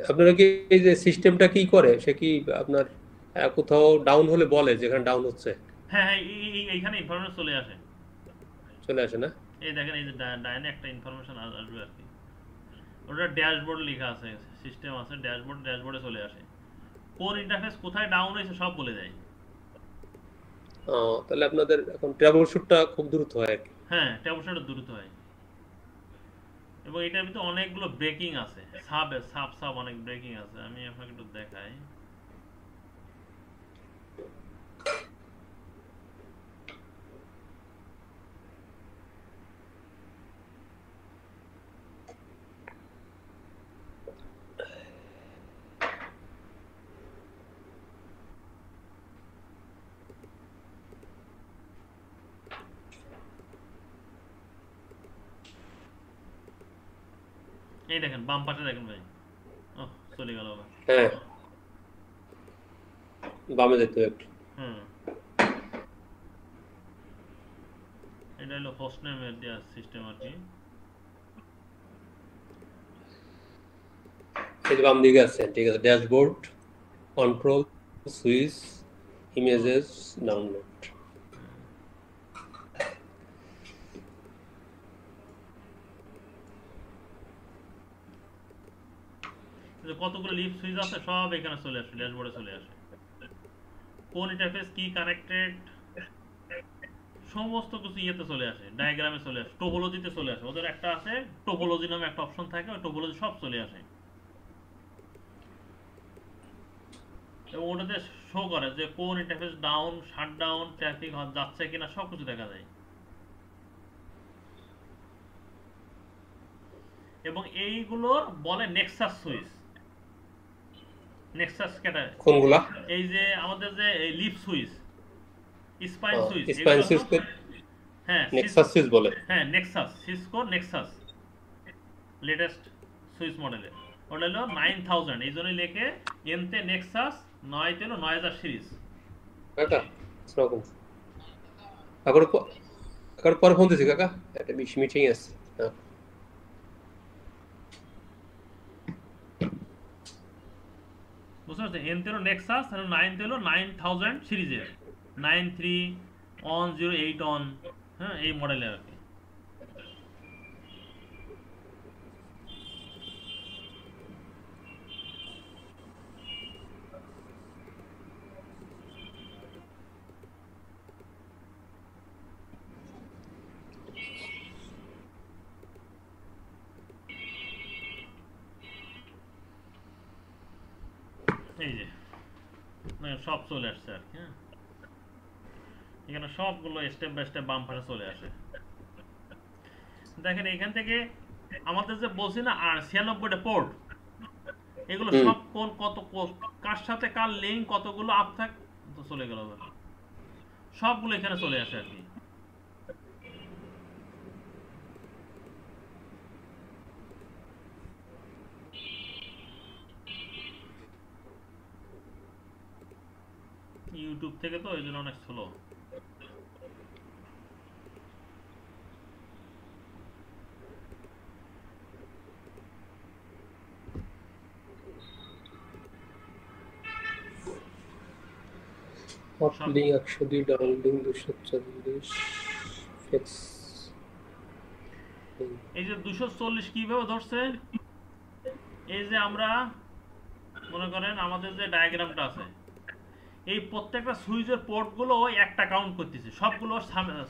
আপনারা কি এই যে সিস্টেমটা কি করে, সে কি আপনার কোথাও ডাউন হলে বলে যেখানে ডাউন হচ্ছে? হ্যাঁ হ্যাঁ এইখানে ইনফরমেশন চলে আসে। চলে আসে না? এই দেখেন এই যে ডায়নে একটা ইনফরমেশন আসবে আর কি, ওটা ড্যাশবোর্ড লেখা আছে, সিস্টেম আছে ড্যাশবোর্ডে চলে আসে, কোন ইন্টারফেস কোথায় ডাউন হয়েছে সব বলে দেয়। তাহলে আপনাদের এখন ট্রাবল শুটটা খুব দ্রুত হয় আর কি। হ্যাঁ ট্যাবলেটটা দ্রুত হয়, এবং এটার ভিতরে অনেকগুলো ব্রেকিং আছে, সাব অনেক ব্রেকিং আছে। আমি আপনাকে একটু দেখাই। এই দেখেন বাম পাশে দেখেন ভাই, ও চলে গেল আবার। হ্যাঁ বামে যেতে হবে একটু। হুম এটা হলো হোস্ট নেমের দেওয়া সিস্টেম আর কি। এই যে বাম দিকে আছে, ঠিক আছে, dashboard, control, switch, images, download. কতগুলো লিফট সুইচ আছে সব এখানে চলে আসে, ড্যাশবোর্ডে চলে আসে, কোন ইন্টারফেস কি কানেক্টেড সমস্ত কিছু ইয়েতে চলে আসে, ডায়াগ্রামে চলে আসে, টোপোলজিতে চলে আসে। ওদের একটা আছে টোপোলজি নামে একটা অপশন থাকে, ওই টোপোলজি সব চলে আসে, এবং ওটাতে শো করে যে কোন ইন্টারফেস ডাউন, শাটডাউন, ট্রাফিক যাচ্ছে কিনা সব কিছু দেখা যায়। এবং এইগুলোর বলে নেক্সাস সুইচ। নেক্সাস কেটা কোনগুলা? এই যে আমাদের যে leaf switch, spine switch, spine এগুলো সুইচ সব হ্যাঁ নেক্সাস সুইচ বলে। হ্যাঁ Nexus, Cisco Nexus latest switch মডেলের, ওটা হলো 9000, এই জন্যই লেখে এনতে নেক্সাস, 9 তে হলো 9000 সিরিজ। কাকা আসসালামু আলাইকুম। কাকার পরে ফোন দিছি কাকা, একটা মিটিং আছে। হ্যাঁ বুঝতে পারছেন, এনতে হলো নেক্সাস আর 9 তে হলো 9000 সিরিজের, 931081, হ্যাঁ এই মডেলের আর কি। এই যে সব চলে আসছে আর কি। হ্যাঁ এখানে সবগুলো স্টেপ বাই স্টেপ বাম পাশে চলে আসে। দেখেন এখান থেকে আমাদের যে বলছি না আর 96টা পোর্ট, এগুলো সব কোন কত কার সাথে কার লিঙ্ক কতগুলো আপ থাক তো চলে গেল, সবগুলো এখানে চলে আসে আর কি। ইউটিউব থেকে তো এই জন্য অনেক slow. Hot link 102 down link 240 fix. এই যে 240 কিভাবে ধরছে, এই যে আমরা মনে করেন আমাদের যে ডায়াগ্রামটা আছে, এই প্রত্যেকটা সুইচের পোর্টগুলো একটা কাউন্ট করতেছে, সবগুলো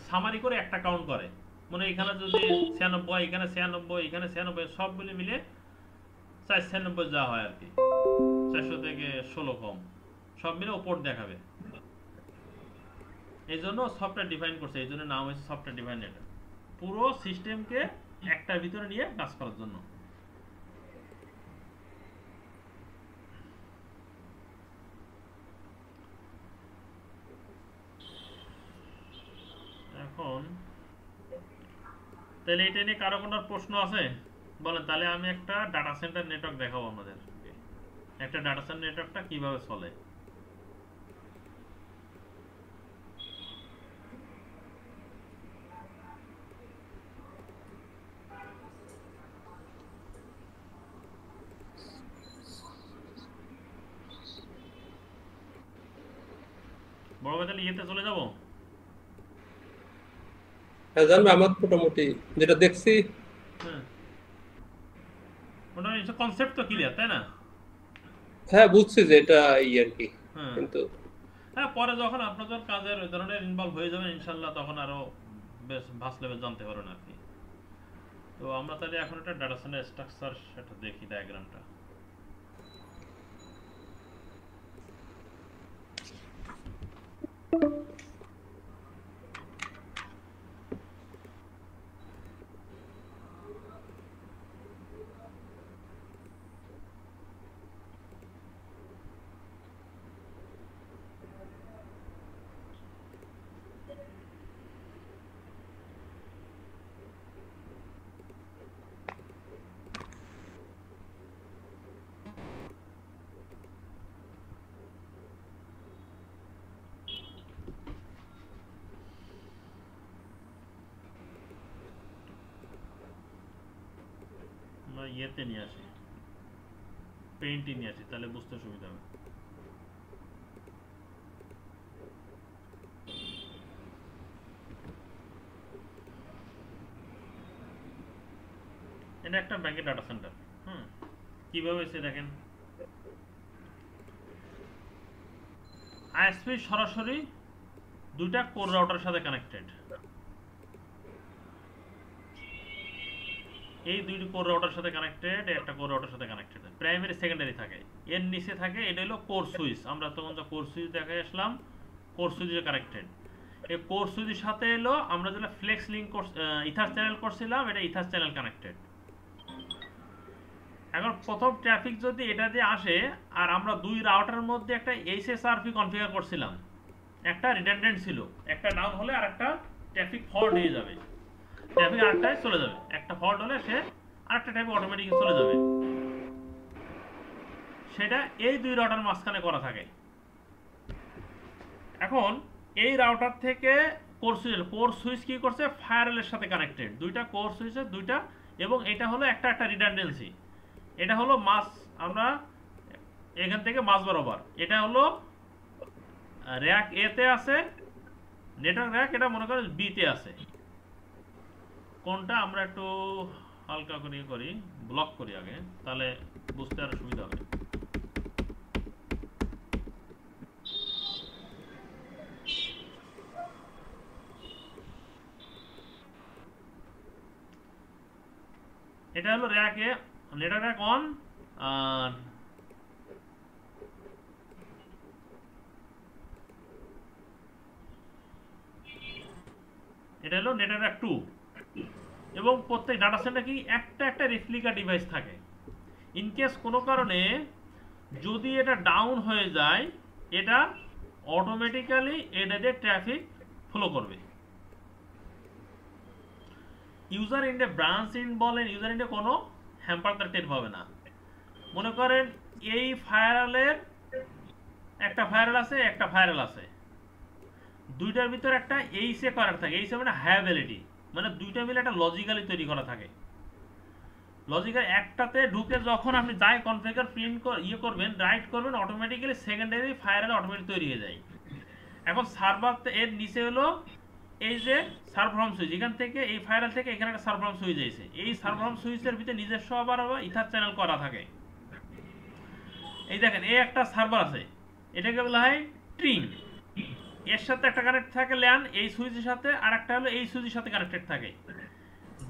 সামারি করে একটা কাউন্ট করে। মানে এখানে যদি 96, এখানে 96, এখানে 96, সবগুলো মিলে 496 যা হয় আর কি, 400 থেকে 16 কম, সব মিলে পোর্ট দেখাবে। এই জন্য সফটওয়্যার ডিফাইন করছে, এই জন্য নাম হয়েছে সফটওয়্যার ডিফাইন নেটওয়ার্ক, পুরো সিস্টেমকে একটার ভিতরে নিয়ে কাজ করার জন্য। এখন তাহলে এটা নিয়ে কারো কোনো প্রশ্ন আছে বলেন, তাহলে আমি একটা ডাটা সেন্টার নেটওয়ার্ক দেখাবো আমাদের, একটা ডাটা সেন্টার নেটওয়ার্কটা কিভাবে চলে। বড় ভাই তাহলে ইয়েতে চলে যাবো। হ্যাঁ জানবে, আমার মোটামুটি যেটা দেখছি হ্যাঁ, মোটামুটি কনসেপ্ট তো ক্লিয়ার, তাই না? হ্যাঁ বুঝছি যে এটা আর কি, কিন্তু হ্যাঁ পরে যখন আপনাদের কাজের ওই ধরনের ইনভলভ হয়ে যাবেন ইনশাল্লাহ, তখন আরো বেশ ভাস লেভেল জানতে পারবেন আর কি। তো আমরা তাহলে এখন একটা ডাটা সেন্টার স্ট্রাকচার সেটা দেখি, ডায়াগ্রামটা। আমরা ইয়েতে নিয়ে আসি, পেইন্টে নিয়ে আসি, তাহলে বুঝতে সুবিধা হবে। এটা একটা ব্যাংকের ডাটা সেন্টার। কিভাবে হয়েছে দেখেন, আইএসপি সরাসরি দুইটা কোর রাউটারের সাথে কানেক্টেড। এই দুইটি কোর রাউটারের সাথে কানেক্টেড, একটা কোর রাউটারের সাথে কানেক্টেড, প্রাইমারি সেকেন্ডারি থাকে, এর নিচে থাকে এটা হলো কোর সুইচ। আমরা তখন যা কোর সুইচ দেখে আসলাম, কোর সুইচে কানেক্টেড। এই কোর সুইচের সাথে এলো আমরা যেটা ফ্লেক্স লিংক ইথার চ্যানেল করছিলাম, এটা ইথার চ্যানেল কানেক্টেড। এখন প্রথম ট্রাফিক যদি এটা দিয়ে আসে, আর আমরা দুই রাউটারের মধ্যে একটা এইচএসআরপি কনফিগার করছিলাম, একটা রিডান্ডেন্ট ছিল, একটা ডাউন হলে আর একটা ট্রাফিক ফল্ট হয়ে যাবে, ট্রাফিক আরেকটায় চলে যাবে, একটা ফল্ট হলে সে আরেকটা ট্রাফিক অটোমেটিক চলে যাবে। সেটা এই দুই রাউটার মাঝখানে করা থাকে। এখন এই রাউটার থেকে কোর সুইচ কি করছে, ফায়ারওয়েলের সাথে কানেক্টেড, দুইটা কোর সুইচের দুইটা, এবং এটা হলো একটা রিডান্ডেন্সি। এটা হলো মাস, আমরা এখান থেকে মাস বরাবর, এটা হলো র্যাক এ তে আছে নেটওয়ার্ক র্যাক, এটা মনে করেন বি তে আছে। কোনটা আমরা একটু হালকা করে করি, ব্লক করি আগে, তাহলে বুঝতে আরো সুবিধা হবে। এটা হলো rack A, network rack on, আর এটা হলো নেটওয়ার্ক র্যাক 2। এবং প্রত্যেক ডাটা সেন্টারে কি একটা রেপ্লিকা ডিভাইস থাকে। ইন কেস কোনো কারণে যদি এটা ডাউন হয়ে যায়, এটা অটোমেটিক্যালি এটা দিয়ে ট্রাফিক ফ্লো করবে। ইউজার ইন্ডে ব্রাঞ্চ ইন বলেন, ইউজার ইন্ডে কোনো হ্যাম্পার তার টের পাবে না। মনে করেন এই ফায়ারওয়ালের একটা ফায়ারওয়াল আছে, একটা ফায়ারওয়াল আছে, দুইটার ভিতরে একটা এইসে করার থাকে। এইসে মানে হ্যাবিলিটি, মানে দুইটা মিলে একটা লজিক্যালি তৈরি করা থাকে। লজিক্যাল একটাতে ঢুকে যখন আপনি যাই কনফিগার প্রিন্ট করবেন, রাইট করবেন, অটোমেটিক্যালি সেকেন্ডারি ফায়ারওয়াল অটোমেটিক তৈরি হয়ে যায়। এখন সার্ভার এর নিচে হলো এই যে সার্ভার হোম সুইচ, এখান থেকে এই ফায়ারওয়াল থেকে এখানে একটা সার্ভার হোম সুইচ আছে, এই সার্ভার হোম সুইচের ভিতরে নিজস্ব আবার ইথার চ্যানেল করা থাকে। এই দেখেন এই একটা সার্ভার আছে, এটাকে বলা হয় ট্রিম, এর সাথে একটা কানেক্ট থাকে ল্যান, এই সুইচের সাথে, আর একটা হলো এই সুইচের সাথে কানেক্টেড থাকে,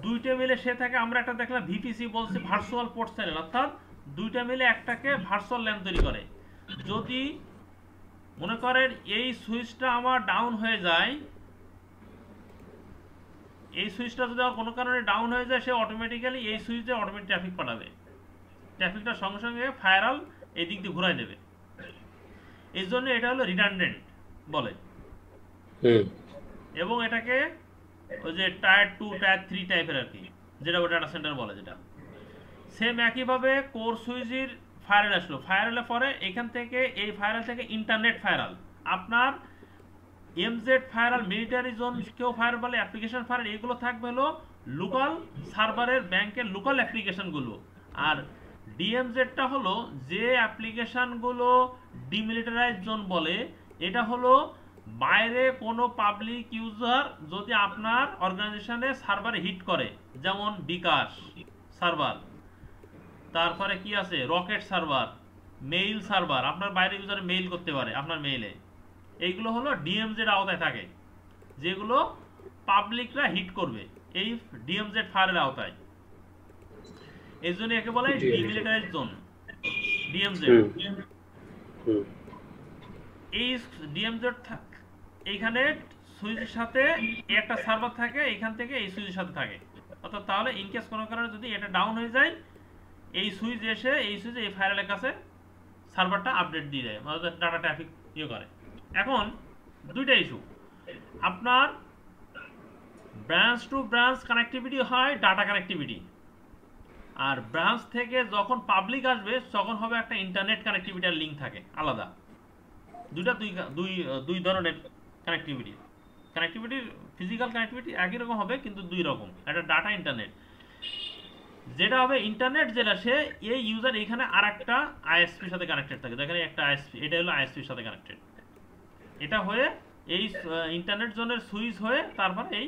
দুইটা মিলে সে থাকে। আমরা একটা দেখলাম ভিপিসি বলছে ভার্চুয়াল পোর্ট চ্যানেল, অর্থাৎ দুইটা মিলে একটাকে ভার্চুয়াল ল্যান তৈরি করে। যদি মনে করেন এই সুইচটা আমার ডাউন হয়ে যায়, এই সুইচটা যদি আমার কোনো কারণে ডাউন হয়ে যায়, সে অটোমেটিক্যালি এই সুইচে অটোমেটিক ট্রাফিক পাঠাবে, ট্রাফিকটা সঙ্গে সঙ্গে ফায়ারওয়াল এই দিক দিয়ে ঘুরাই দেবে। এই জন্য এটা হলো রিডান্ডেন্ট বলে, এবং এটাকে ওই যে টায়ার 2 টায়ার 3 টাইপের আর কি, যেটা ডাটা সেন্টার বলে, যেটা সেম একইভাবে কোর সুইচের ফায়ারওয়াল আসলো, ফায়ারওয়ালের পরে এখান থেকে এই ফায়ারওয়াল থেকে ইন্টারনেট ফায়ারওয়াল, আপনার এমজেড ফায়ারওয়াল, মিলিটারি জোন কেউ ফায়ার বলে, অ্যাপ্লিকেশন ফায়ারওয়াল, এগুলো থাকবে হলো লোকাল সার্ভারের ব্যাংকের লোকাল অ্যাপ্লিকেশনগুলো। আর ডিএমজেডটা হলো যে অ্যাপ্লিকেশনগুলো ডিমিলিটারাইজ জোন বলে, এটা হলো বাইরে কোনো পাবলিক ইউজার যদি আপনার অর্গানাইজেশনে সার্ভারে হিট করে, যেমন বিকাশ সার্ভার, তারপরে কি আছে রকেট সার্ভার, মেইল সার্ভার, আপনার বাইরে ইউজারে মেইল করতে পারে আপনার মেইলে, এইগুলো হলো ডিএমজেড আওতায় থাকে, যেগুলো পাবলিকরা হিট করবে এই ডিএমজেড ফায়ারের আওতায়। এই জন্য একে বলে ডিমিলিটারাইজ জোন, ডিএমজেড। এই ডিএমজেড এইখানে সুইচের সাথে একটা সার্ভার থাকে, এখান থেকে এই সুইচের সাথে থাকে, অর্থাৎ তাহলে ইনকেস কোনো কারণে যদি এটা ডাউন হয়ে যায়, এই সুইচ এসে এই সুইচে এই ফায়ারওয়ালের কাছে সার্ভারটা আপডেট দিয়ে দেয়, মানে ডাটা ট্রাফিক ইয়ে করে। এখন দুইটা ইস্যু, আপনার ব্রাঞ্চ টু ব্রাঞ্চ কানেক্টিভিটি হয় ডাটা কানেক্টিভিটি, আর ব্রাঞ্চ থেকে যখন পাবলিক আসবে তখন হবে একটা ইন্টারনেট কানেক্টিভিটির লিঙ্ক থাকে আলাদা। দুইটা দুই ধরনের কানেক্টিভিটি, ফিজিক্যাল কানেক্টিভিটি একই রকম হবে কিন্তু দুই রকম, একটা ডাটা ইন্টারনেট। যেটা হবে ইন্টারনেট, যেটা সে এই ইউজার এখানে আর একটা আইএসপির সাথে কানেক্টেড থাকে, দেখেন একটা আইএসপি, এটা হলো আইএসপির সাথে কানেক্টেড, এটা হয়ে এই ইন্টারনেট জোনের সুইচ হয়ে তারপর এই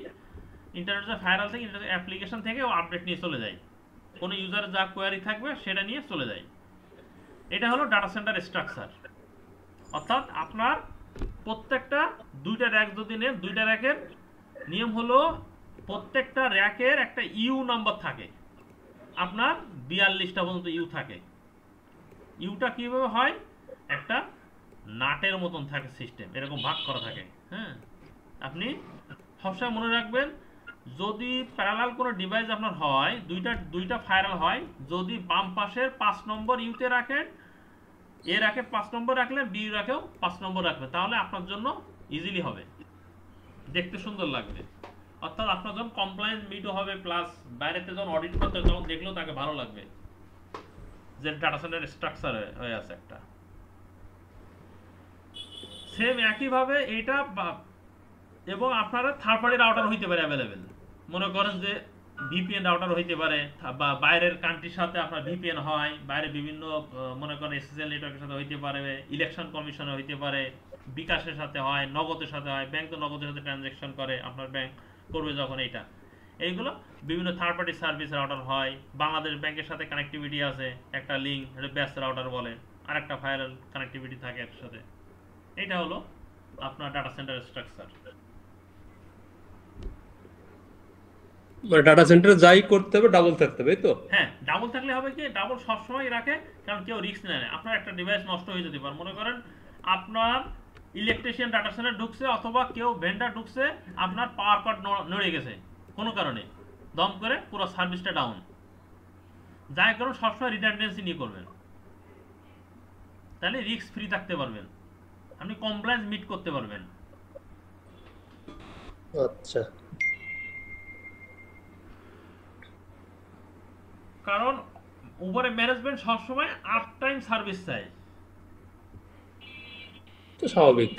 ইন্টারনেট ফায়ারওয়াল থেকে অ্যাপ্লিকেশন থেকে ও আপডেট নিয়ে চলে যায়, কোনো ইউজারের যা কোয়ারি থাকবে সেটা নিয়ে চলে যায়। এটা হলো ডাটা সেন্টার স্ট্রাকচার, অর্থাৎ আপনার প্রত্যেকটা দুইটা র্যাক যদি নেন, দুইটা র্যাকের নিয়ম হলো প্রত্যেকটা র্যাকের একটা ইউ নাম্বার থাকে, আপনার 42টা পর্যন্ত ইউ থাকে। ইউটা কিভাবে হয়, একটা নাটের মতন থাকে সিস্টেম, এরকম ভাগ করা থাকে। হ্যাঁ, আপনি সবসময় মনে রাখবেন, যদি প্যারালাল কোনো ডিভাইস আপনার হয়, দুইটা ফায়ারওয়াল হয়, যদি বাম পাশের 5 নম্বর ইউতে রাখেন, এ রাখে 5 নম্বর রাখলেন, বি রাখেও 5 নম্বর রাখবে, তাহলে আপনার জন্য ইজিলি হবে, দেখতে সুন্দর লাগবে, অর্থাৎ আপনার যখন কমপ্লায়েন্স মিটও হবে, প্লাস বাইরেতে যখন অডিট করতে যখন দেখলেও তাকে ভালো লাগবে যে ডাটা সেন্টার স্ট্রাকচার হয়ে আছে একটা। সেম একইভাবে এটা, এবং আপনারা থার্ড পার্টি রাউটার হইতে পারে অ্যাভেলেবেল, মনে করেন যে ভিপিএন রাউটার হইতে পারে, বা বাইরের কান্ট্রির সাথে আপনার ভিপিএন হয়, বাইরে বিভিন্ন মনে করেন এসএসএল নেটওয়ার্কের সাথে হইতে পারে, ইলেকশন কমিশনে হইতে পারে, বিকাশের সাথে হয়, নগদের সাথে হয়, ব্যাংক তো নগদের সাথে ট্রানজ্যাকশন করে আপনার ব্যাংক করবে যখন, এইগুলো বিভিন্ন থার্ড পার্টি সার্ভিস রাউটার হয়। বাংলাদেশ ব্যাংকের সাথে কানেক্টিভিটি আছে একটা লিঙ্ক, এটা ব্যাস রাউটার বলে, আর একটা ফায়ারওয়াল কানেক্টিভিটি থাকে এর সাথে। এটা হলো আপনার ডাটা সেন্টার স্ট্রাকচার। মানে ডাটা সেন্টারে যাই করতে হবে ডাবল থাকতে হবে, তো হ্যাঁ, ডাবল থাকলে হবে কি, ডাবল সবসময় রাখে, কারণ কেউ রিস্ক নেয় না। আপনার একটা ডিভাইস নষ্ট হয়ে যেতে পারে, মনে করেন আপনার ইলেকট্রিশিয়ান ডাটা সেন্টার ঢুকছে, অথবা কেউ ভেন্ডার ঢুকছে, আপনার পাওয়ার কাট নড়ে গেছে কোনো কারণে, দম করে পুরো সার্ভিসটা ডাউন, যাই কারণ সবসময় রিডান্ডেন্সি নিয়ে করবেন, তাহলে রিস্ক ফ্রি থাকতে পারবেন, আপনি কমপ্লায়েন্স মিট করতে পারবেন। আচ্ছা, কারণ উপরে ম্যানেজমেন্ট সবসময় আপ টাইম সার্ভিস চাই, তো স্বাভাবিক।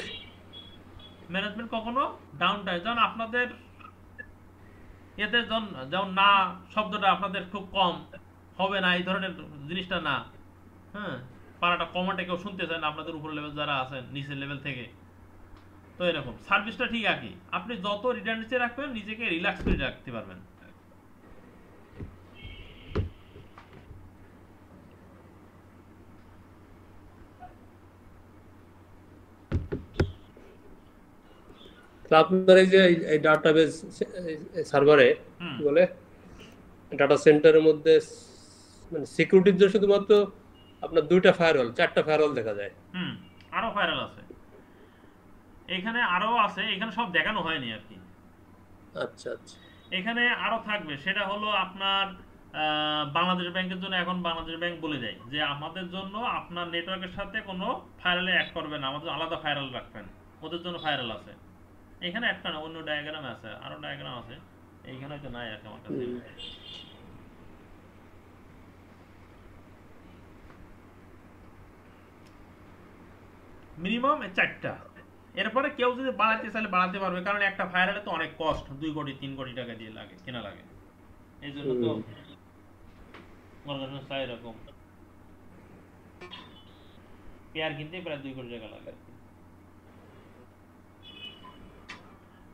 ম্যানেজমেন্ট কখনো ডাউন টাইম, যেমন আপনাদের এতে যেমন না শব্দটা আপনাদের খুব কম হবে না, এই ধরনের জিনিসটা না। হ্যাঁ, পাড়াটা কমেন্টে কেউ শুনতে চায় না, আপনাদের উপর লেভেল যারা আছেন নিচের লেভেল থেকে, তো এরকম সার্ভিসটা ঠিক একই, আপনি যত রিডান্ডেন্সি রাখবেন নিজেকে রিল্যাক্স করে রাখতে পারবেন। আপনার এই যে এই ডাটাবেস সার্ভারে হুম কি বলে ডাটা সেন্টারের মধ্যে মানে সিকিউরিটির জন্য শুধুমাত্র আপনার 2টা ফায়ারওয়াল 4টা ফায়ারওয়াল দেখা যায়। হুম আরো ফায়ারাল আছে এখানে, আরো আছে এখানে, সব দেখানো হয়নি আর কি। আচ্ছা আচ্ছা। এখানে আরো থাকবে, সেটা হলো আপনার বাংলাদেশ ব্যাংকের জন্য এখন বাংলাদেশ ব্যাংক বলে দেয় যে আমাদের জন্য আপনার নেটওয়ার্কের সাথে কোনো ফায়ারালে অ্যাড করবেন না, আমাদের আলাদা ফায়ারাল রাখবেন, ওদের জন্য ফায়ারাল আছে। এখানে একটা না, অন্য ডায়াগ্রামে আছে, আরো ডায়াগ্রাম আছে, এইখানে হয়তো নাই আর কি আমার কাছে। মিনিমাম 4টা, এরপরে কেউ যদি বাড়াতে চাইলে বাড়াতে পারবে, কারণ একটা ফায়ারালে তো অনেক কস্ট, 2 কোটি 3 কোটি টাকা দিয়ে লাগে কেনা লাগে, এই জন্য তো অর্গানাইজেশন চাই এরকম পেয়ার কিনতে প্রায় 2 কোটি টাকা লাগে।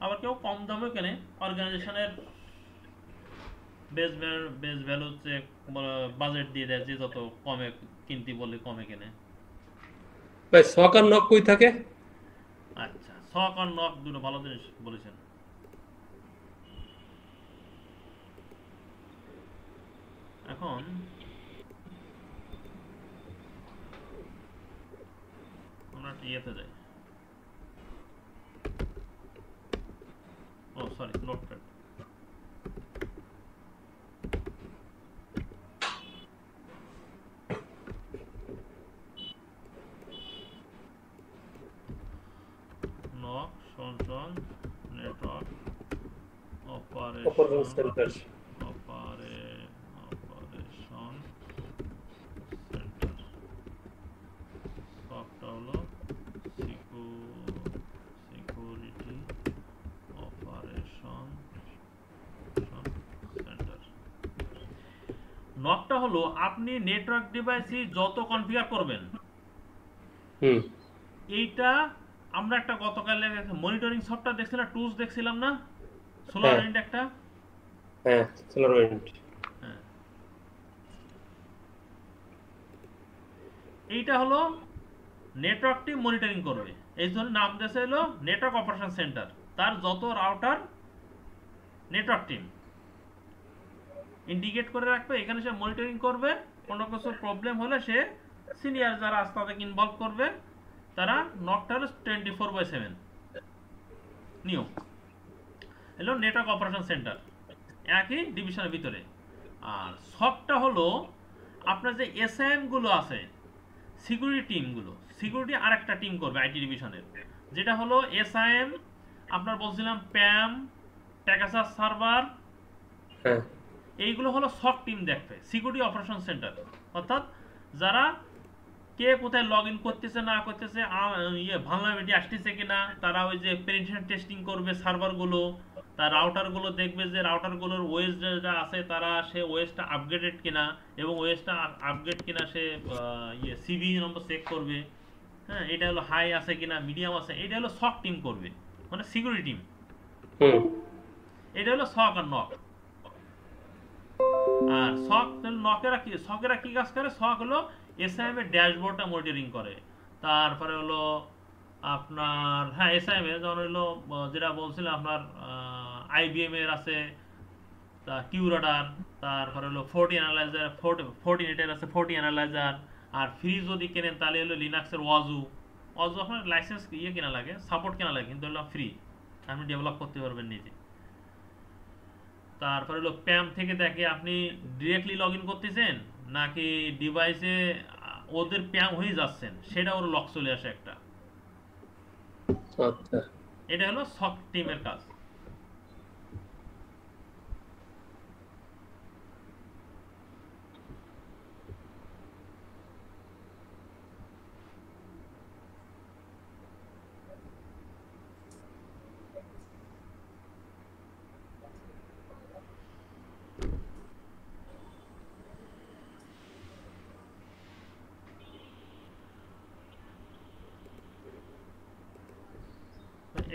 আবার কেউ কম দামে কেনে, অর্গানাইজেশনের বেস ভ্যালু হচ্ছে বাজেট দিয়ে দেয়, যে যত কমে কিনতে বলে কমে কেনে। ভাই সক আর নক কই থাকে? আচ্ছা, সক আর নক দুটো ভালো জিনিস বলেছেন। এখন আমরা ইয়েতে যাই, ও সরি নোটপ্যাড। নক সন network operation centre. Operation centre, সবটা হলো সিকিউরিটি অপারেশন সেন্টার। নকটা হলো আপনি নেটওয়ার্ক ডিভাইসে যত কনফিগার করবেন, এইটা আমরা একটা গতকাল মনিটরিং সফটওয়্যার দেখছিলাম, টুলস দেখছিলাম না, সোলারউইন্ড একটা, হ্যাঁ সোলারউইন্ড, হ্যাঁ এইটা হলো নেটওয়ার্কটি মনিটরিং করবে, এই জন্য নাম দিয়েছে হলো নেটওয়ার্ক অপারেশন সেন্টার। তার যত রাউটার নেটওয়ার্ক টিম ইন্ডিকেট করে রাখবে, এখানে সে মনিটরিং করবে, কোনো কিছু প্রবলেম হলে সে সিনিয়র যারা আছে তাদেরকে ইনভলভ করবে, তারা নকটার 24/7 নিয়ম হলো নেটওয়ার্ক অপারেশন সেন্টার, একই ডিভিশনের ভিতরে। আর সবটা হলো আপনার যে এসআইএম গুলো আছে, সিকিউরিটি টিমগুলো, সিকিউরিটি আরেকটা টিম করবে আইটি ডিভিশনের, যেটা হলো এসআইএম, আপনার বলছিলাম প্যাম, ট্যাকাসাস সার্ভার, এইগুলো হলো সক টিম দেখবে, সিকিউরিটি অপারেশন সেন্টার, অর্থাৎ যারা কে কোথায় লগ ইন করতেছে না করতেছে, ভালনারেবিলিটি আসতেছে কিনা, তারা ওই যে পেনিট্রেশন টেস্টিং করবে সার্ভারগুলো, তার রাউটারগুলো দেখবে যে রাউটারগুলোর ওএস যেটা আছে তারা সে ওএসটা আপগ্রেডেড কিনা, এবং ওএসটা আপগ্রেড কিনা সে সিভি নম্বর চেক করবে, হ্যাঁ এটা হলো হাই আছে কিনা, মিডিয়াম আছে, এটা হলো সক টিম করবে, মানে সিকিউরিটি টিম। এটা হলো সক আর নক। আর সকেরা কি কাজ করে, সক হলো এসআইএম এর ড্যাশবোর্ডটা মনিটরিং করে, তারপরে হলো আপনার হ্যাঁ এসআইএম এর যেমন হলো যেটা বলছিলাম আপনার আইবিএম এর আছে, তা কিউরাডার, তারপরে হলো 40 অ্যানালাইজার, 40 আছে 40 অ্যানালাইজার। আর ফ্রি যদি কেনেন তাহলে হলো লিনাক্সের ওয়াজু আপনার লাইসেন্স কেনা লাগে, সাপোর্ট কেনা লাগে, কিন্তু হলো ফ্রি, আপনি ডেভেলপ করতে পারবেন নিজে। তারপরে হলো প্যাম থেকে দেখে আপনি ডিরেক্টলি লগ ইন করতেছেন নাকি ডিভাইসে ওদের প্যাম হয়ে যাচ্ছেন, সেটা ওর লক চলে আসে একটা। এটা হলো সক টিমের কাজ।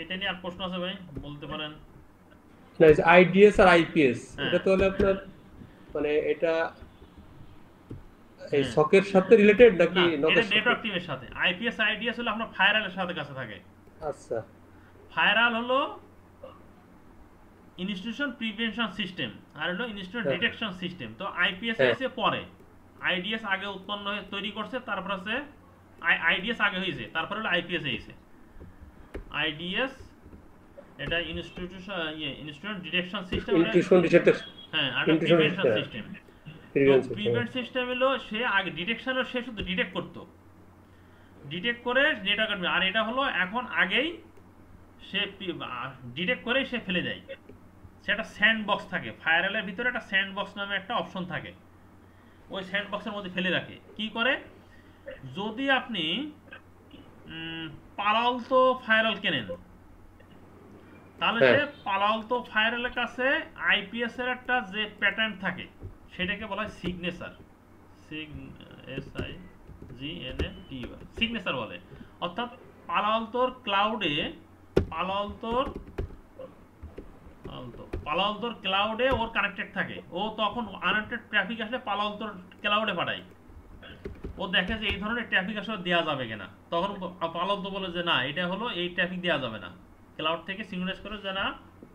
এটা নিয়ে আর প্রশ্ন আছে ভাই, বলতে পারেন। না, আইডিএস আর আইপিএস এটা তো হলো আপনার মানে এটা এই সকের সাথে রিলেটেড নাকি এটা নেটওয়ার্ক টিমের সাথে। আইপিএস আইডিএস হলো আপনার ফায়ারওয়ালের সাথে কাছে থাকে। আচ্ছা, ফায়ারওয়াল হলো ইনস্টিটিউশন প্রিভেনশন সিস্টেম আর হলো ইনস্টিটিউশন ডিটেকশন সিস্টেম। তো আইপিএস এসে পরে, আইডিএস আগে উৎপন্ন হয়ে তৈরি করছে, তারপর আছে আইডিএস আগে হয়েছে, তারপর হলো আইপিএস এসে। আইডিএস এটা ইনস্টিটিউশন ডিটেকশন সিস্টেম, হ্যাঁ, আর প্রিভেনশন সিস্টেম। প্রিভেন্ট সিস্টেম হলো সে আগে ডিটেকশন, সে শুধু ডিটেক্ট করতো, ডিটেক্ট করে নেটওয়ার্ক, আর এটা হলো এখন আগেই সে ডিটেক্ট করে সে ফেলে দেয়। সেটা স্যান্ড বক্স থাকে, ফায়ারওয়ালের ভিতরে একটা স্যান্ড বক্স নামে একটা অপশন থাকে, ওই স্যান্ড বক্সের মধ্যে ফেলে রাখে। কি করে, যদি আপনি পালালতো ফায়ারওয়াল কেনেন, তাহলে সে পালালতো ফায়ারওয়ালের কাছে আইপিএস এর একটা যে প্যাটার্ন থাকে সেটাকে বলা হয় সিগনেচার, সিগনেচার বলে। অর্থাৎ পালালতোর ক্লাউডে, পালালতোর ক্লাউডে ওর কানেক্টেড থাকে, ও তখন আনওয়ান্টেড ট্রাফিক আসলে পালালতোর ক্লাউডে পাঠায়। ও দেখে যে এই ধরনের ট্রাফিক আসলে দেওয়া যাবে কিনা, তখন পালালতো বলে যে না, এটা হলো এই ট্রাফিক দেওয়া যাবে না। ক্লাউড থেকে সিগনেচার করে যে না,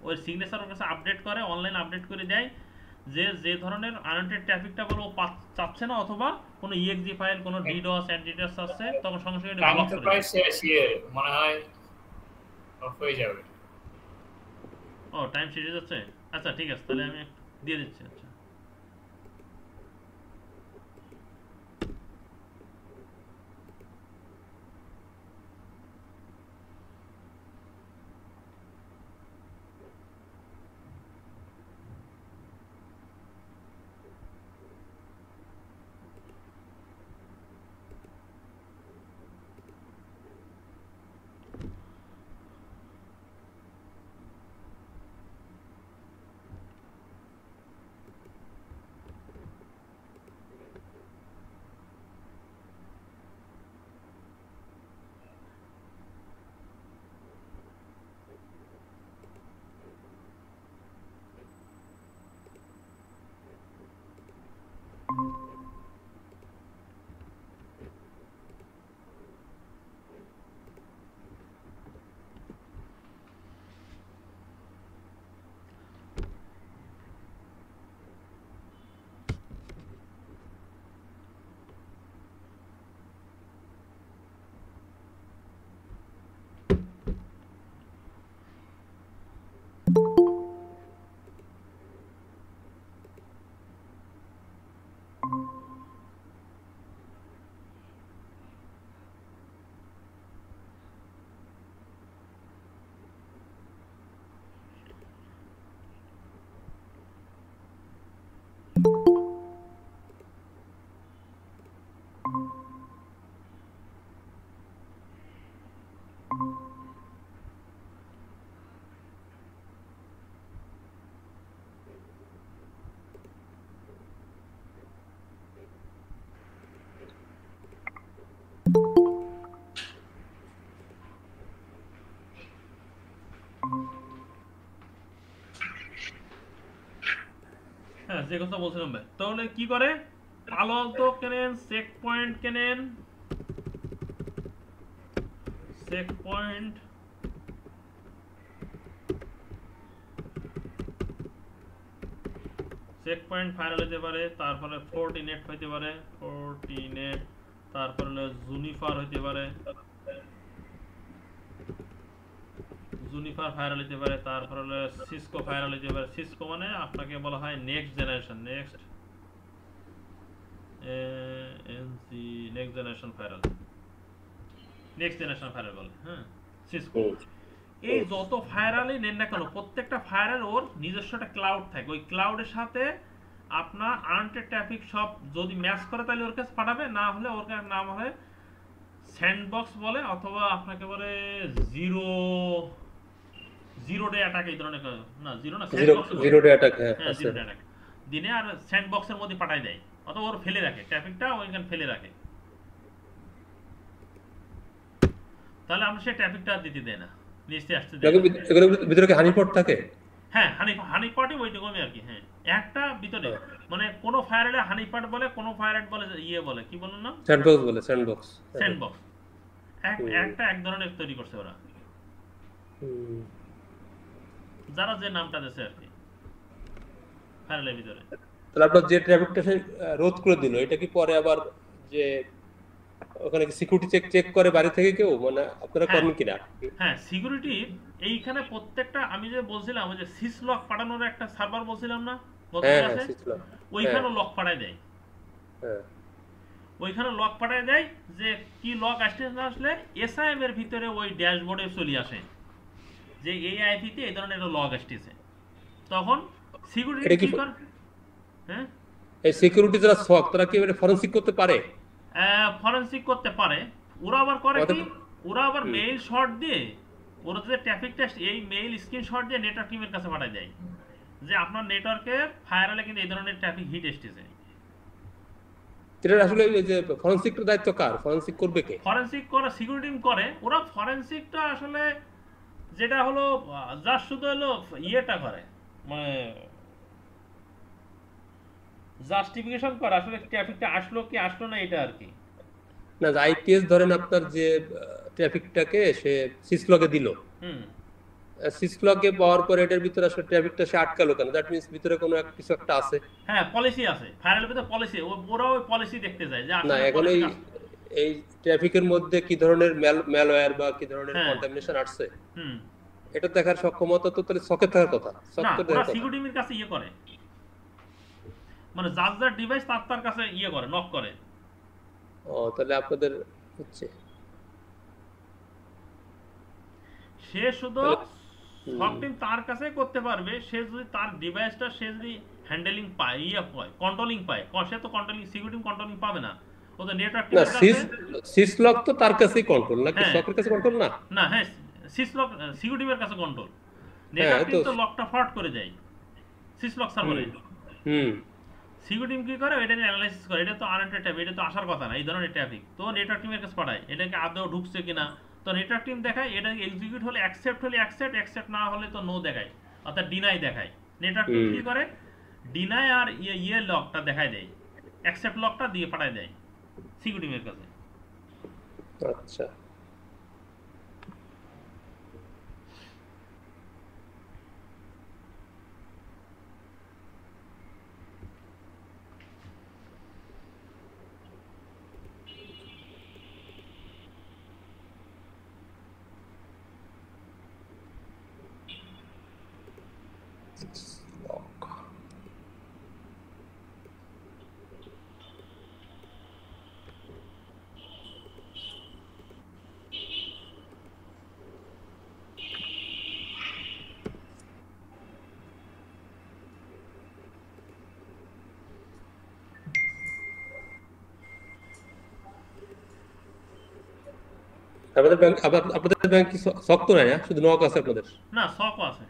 ওই সিগনেচার ওর কাছে আপডেট করে, অনলাইন আপডেট করে দেয় যে ধরনের আনওয়ান্টেড ট্রাফিকটা বলে ও চাচ্ছে না, অথবা কোনো ইএক্সি ফাইল, কোনো ডিডস অ্যান্টিডস আসছে, তখন সঙ্গে সঙ্গে এটা ব্লক করে দেয়। মনে হয় অফ হয়ে যাবে। ও, টাইম শেষ হয়ে যাচ্ছে। আচ্ছা ঠিক আছে, তাহলে আমি দিয়ে দিচ্ছি। আচ্ছা, হ্যাঁ, যে কথা বলছিলাম ভাই, তাহলে কি করে, পালো আলতো কেনেন, চেক পয়েন্ট কেনেন, চেক পয়েন্ট, ফায়ারওয়াল হতে পারে, তারপরে ফোর্টিনেট হইতে পারে, তারপরে হলো জুনিফার হইতে পারে, জুনিফার ফায়ারওয়াল হইতে পারে, তারপর হলো সিসকো ফায়ারওয়াল হইতে পারে। সিসকো মানে আপনাকে বলা হয় next generation, next generation firewall বলে। হ্যাঁ, সিসকো। এই যত ফায়ারওয়ালই নেন না কেন, প্রত্যেকটা ফায়ারওয়াল ওর নিজস্ব একটা ক্লাউড থাকে, ওই ক্লাউডের সাথে আপনার আনওয়ান্টেড ট্রাফিক সব যদি ম্যাচ করে তাহলে ওর কাছে পাঠাবে, না হলে ওর নাম হয় স্যান্ডবক্স বলে, অথবা আপনাকে বলে জিরো ডে অ্যাটাক, এই ধরনের না, জিরো ডে অ্যাটাক দিনে, আর স্যান্ডবক্সের মধ্যে পাঠায় দেয়, অথবা ওর ফেলে রাখে ট্রাফিকটা, ওইখানে ফেলে রাখে, তাহলে আমরা সেই ট্রাফিকটা দিতে দেয় না, নিচে আসতে দেয়। এগুলোর ভিতরে কি হানিপট থাকে? হ্যাঁ, হানিপটই ওইরকমই আর কি। হ্যাঁ, একটা ভিতরে মানে কোনো ফায়ারেটে হানিপট বলে, কোনো ফায়ারেট বলে ইয়ে বলে, কি বলেন না, স্যান্ডবক্স বলে, স্যান্ডবক্স। স্যান্ডবক্স। একটা এক ধরনের তৈরি করছে ওরা, যারা যে নামটা দিয়েছে আর কি ফায়ারের ভিতরে। তাহলে আপনার যে ট্রাফিকটা রোধ করে দিল, এটা কি পরে আবার যে ওখানে সিকিউরিটি চেক করে বাড়ি থেকে কেউ, মানে আপনারা করেন কিনা? হ্যাঁ, সিকিউরিটি এইখানে প্রত্যেকটা, আমি যে বলছিলাম ওই যে সিস লক পাঠানোর একটা সার্ভার বলছিলাম না গত ক্লাসে, ওইখানে লক পাঠায় দেয়। ওইখানে লক পাঠায় দেয় যে কি লক আসতে না আসলে এসআইএম এর ভিতরে ওই ড্যাশবোর্ডে চলে আসে যে এই আইপিতে এই ধরনের একটা লক আসতেছে। তখন সিকিউরিটি কি করে, হ্যাঁ এই সিকিউরিটি যারা সক তারা কি এবারে ফরেনসিক করতে পারে? ফরেনসিক করতে পারে। ওরা আবার করে কি, ওরা আবার মেইল শট দিয়ে, ওরা যে ট্রাফিক টেস্ট এই মেইল স্ক্রিনশট দিয়ে নেটওয়ার্ক টিমের কাছে পাঠায় দেয় যে আপনার নেটওয়ার্কে ফায়ারওয়ালে কিন্তু এই ধরনের ট্রাফিক হিট এসেছে। এটা আসলে এই যে ফরেনসিকটার দায়িত্ব কার? ফরেনসিক করবে কে? ফরেনসিক করে সিকিউরিটি টিম করে। ওরা ফরেনসিকটা আসলে যেটা হলো জাস্ট শুধু হলো ইয়েটা করে, মানে জাস্টিফিকেশন করে আসলে ট্রাফিকটা আসলো কি আসলো না এটা আর কি। না, আইপিএস ধরেন আপনার যে ট্রাফিকটাকে সে সিসলকে দিল, সিসলকে পাওয়ার পরে এটার ভিতরে আসলে ট্রাফিকটা সে আটকালো কেন? দ্যাট মিন্স ভিতরে কোনো কিছু একটা আছে। হ্যাঁ, পলিসি আছে ফায়ারের ভিতরে, পলিসি ওরা ওই পলিসি দেখতে যায় যে না, এখন এই ট্রাফিকের মধ্যে কি ধরনের ম্যালওয়্যার বা কি ধরনের কন্টামিনেশন আসছে এটা দেখার সক্ষমতা তো তাহলে সকে থাকার কথা। ওরা সিকিউরিটি টিমের কাছে ইয়ে করে, মানে যার যার ডিভাইস তার কাছে ইয়ে করে, নক করে। ও, তাহলে আপনাদের হচ্ছে সে শুধু সব টিম তার কাছে করতে পারবে সে যদি তার ডিভাইসটা সে যদি হ্যান্ডেলিং পায়, ইয়ে পায়, কন্ট্রোলিং পায়। সে তো কন্ট্রোলিং, সিকিউরিটি কন্ট্রোলিং পাবে না, ও তো নেটওয়ার্ক টিমের কাছে। সিসলক তো তার কাছেই কন্ট্রোল, নাকি সকের কাছে কন্ট্রোল না? না, হ্যাঁ, সিসলক সিকিউরিটি টিমের কাছে কন্ট্রোল। নেটওয়ার্ক টিম তো লকটা ফল্ট করে দেয় সিসলক সার্ভারে। সিকিউরিটি টিম কি করে, এটা নিয়ে অ্যানালাইসিস করে, এটা তো আনএন্টার ট্রাফিক, এটা তো আসার কথা না এই ধরনের ট্রাফিক, তো নেটওয়ার্ক টিমের কাছে পাঠায় এটাকে আদৌ ঢুকছে কিনা। তো নেটওয়ার্ক টিম দেখায়, এটা এক্সিকিউট হলে অ্যাকসেপ্ট, হলে অ্যাকসেপ্ট, অ্যাকসেপ্ট না হলে তো নো দেখায়, অর্থাৎ ডিনাই দেখায়। নেটওয়ার্ক টিম কি করে, ডিনাই আর ইয়ে লকটা দেখায় দেয়, অ্যাকসেপ্ট লকটা দিয়ে পাঠায় দেয় সিকিউরিটি টিমের কাছে। আচ্ছা, আপনাদের ব্যাংক কি সক তো নাই না, শুধু নক আছে আপনাদের? না, সকও আছে।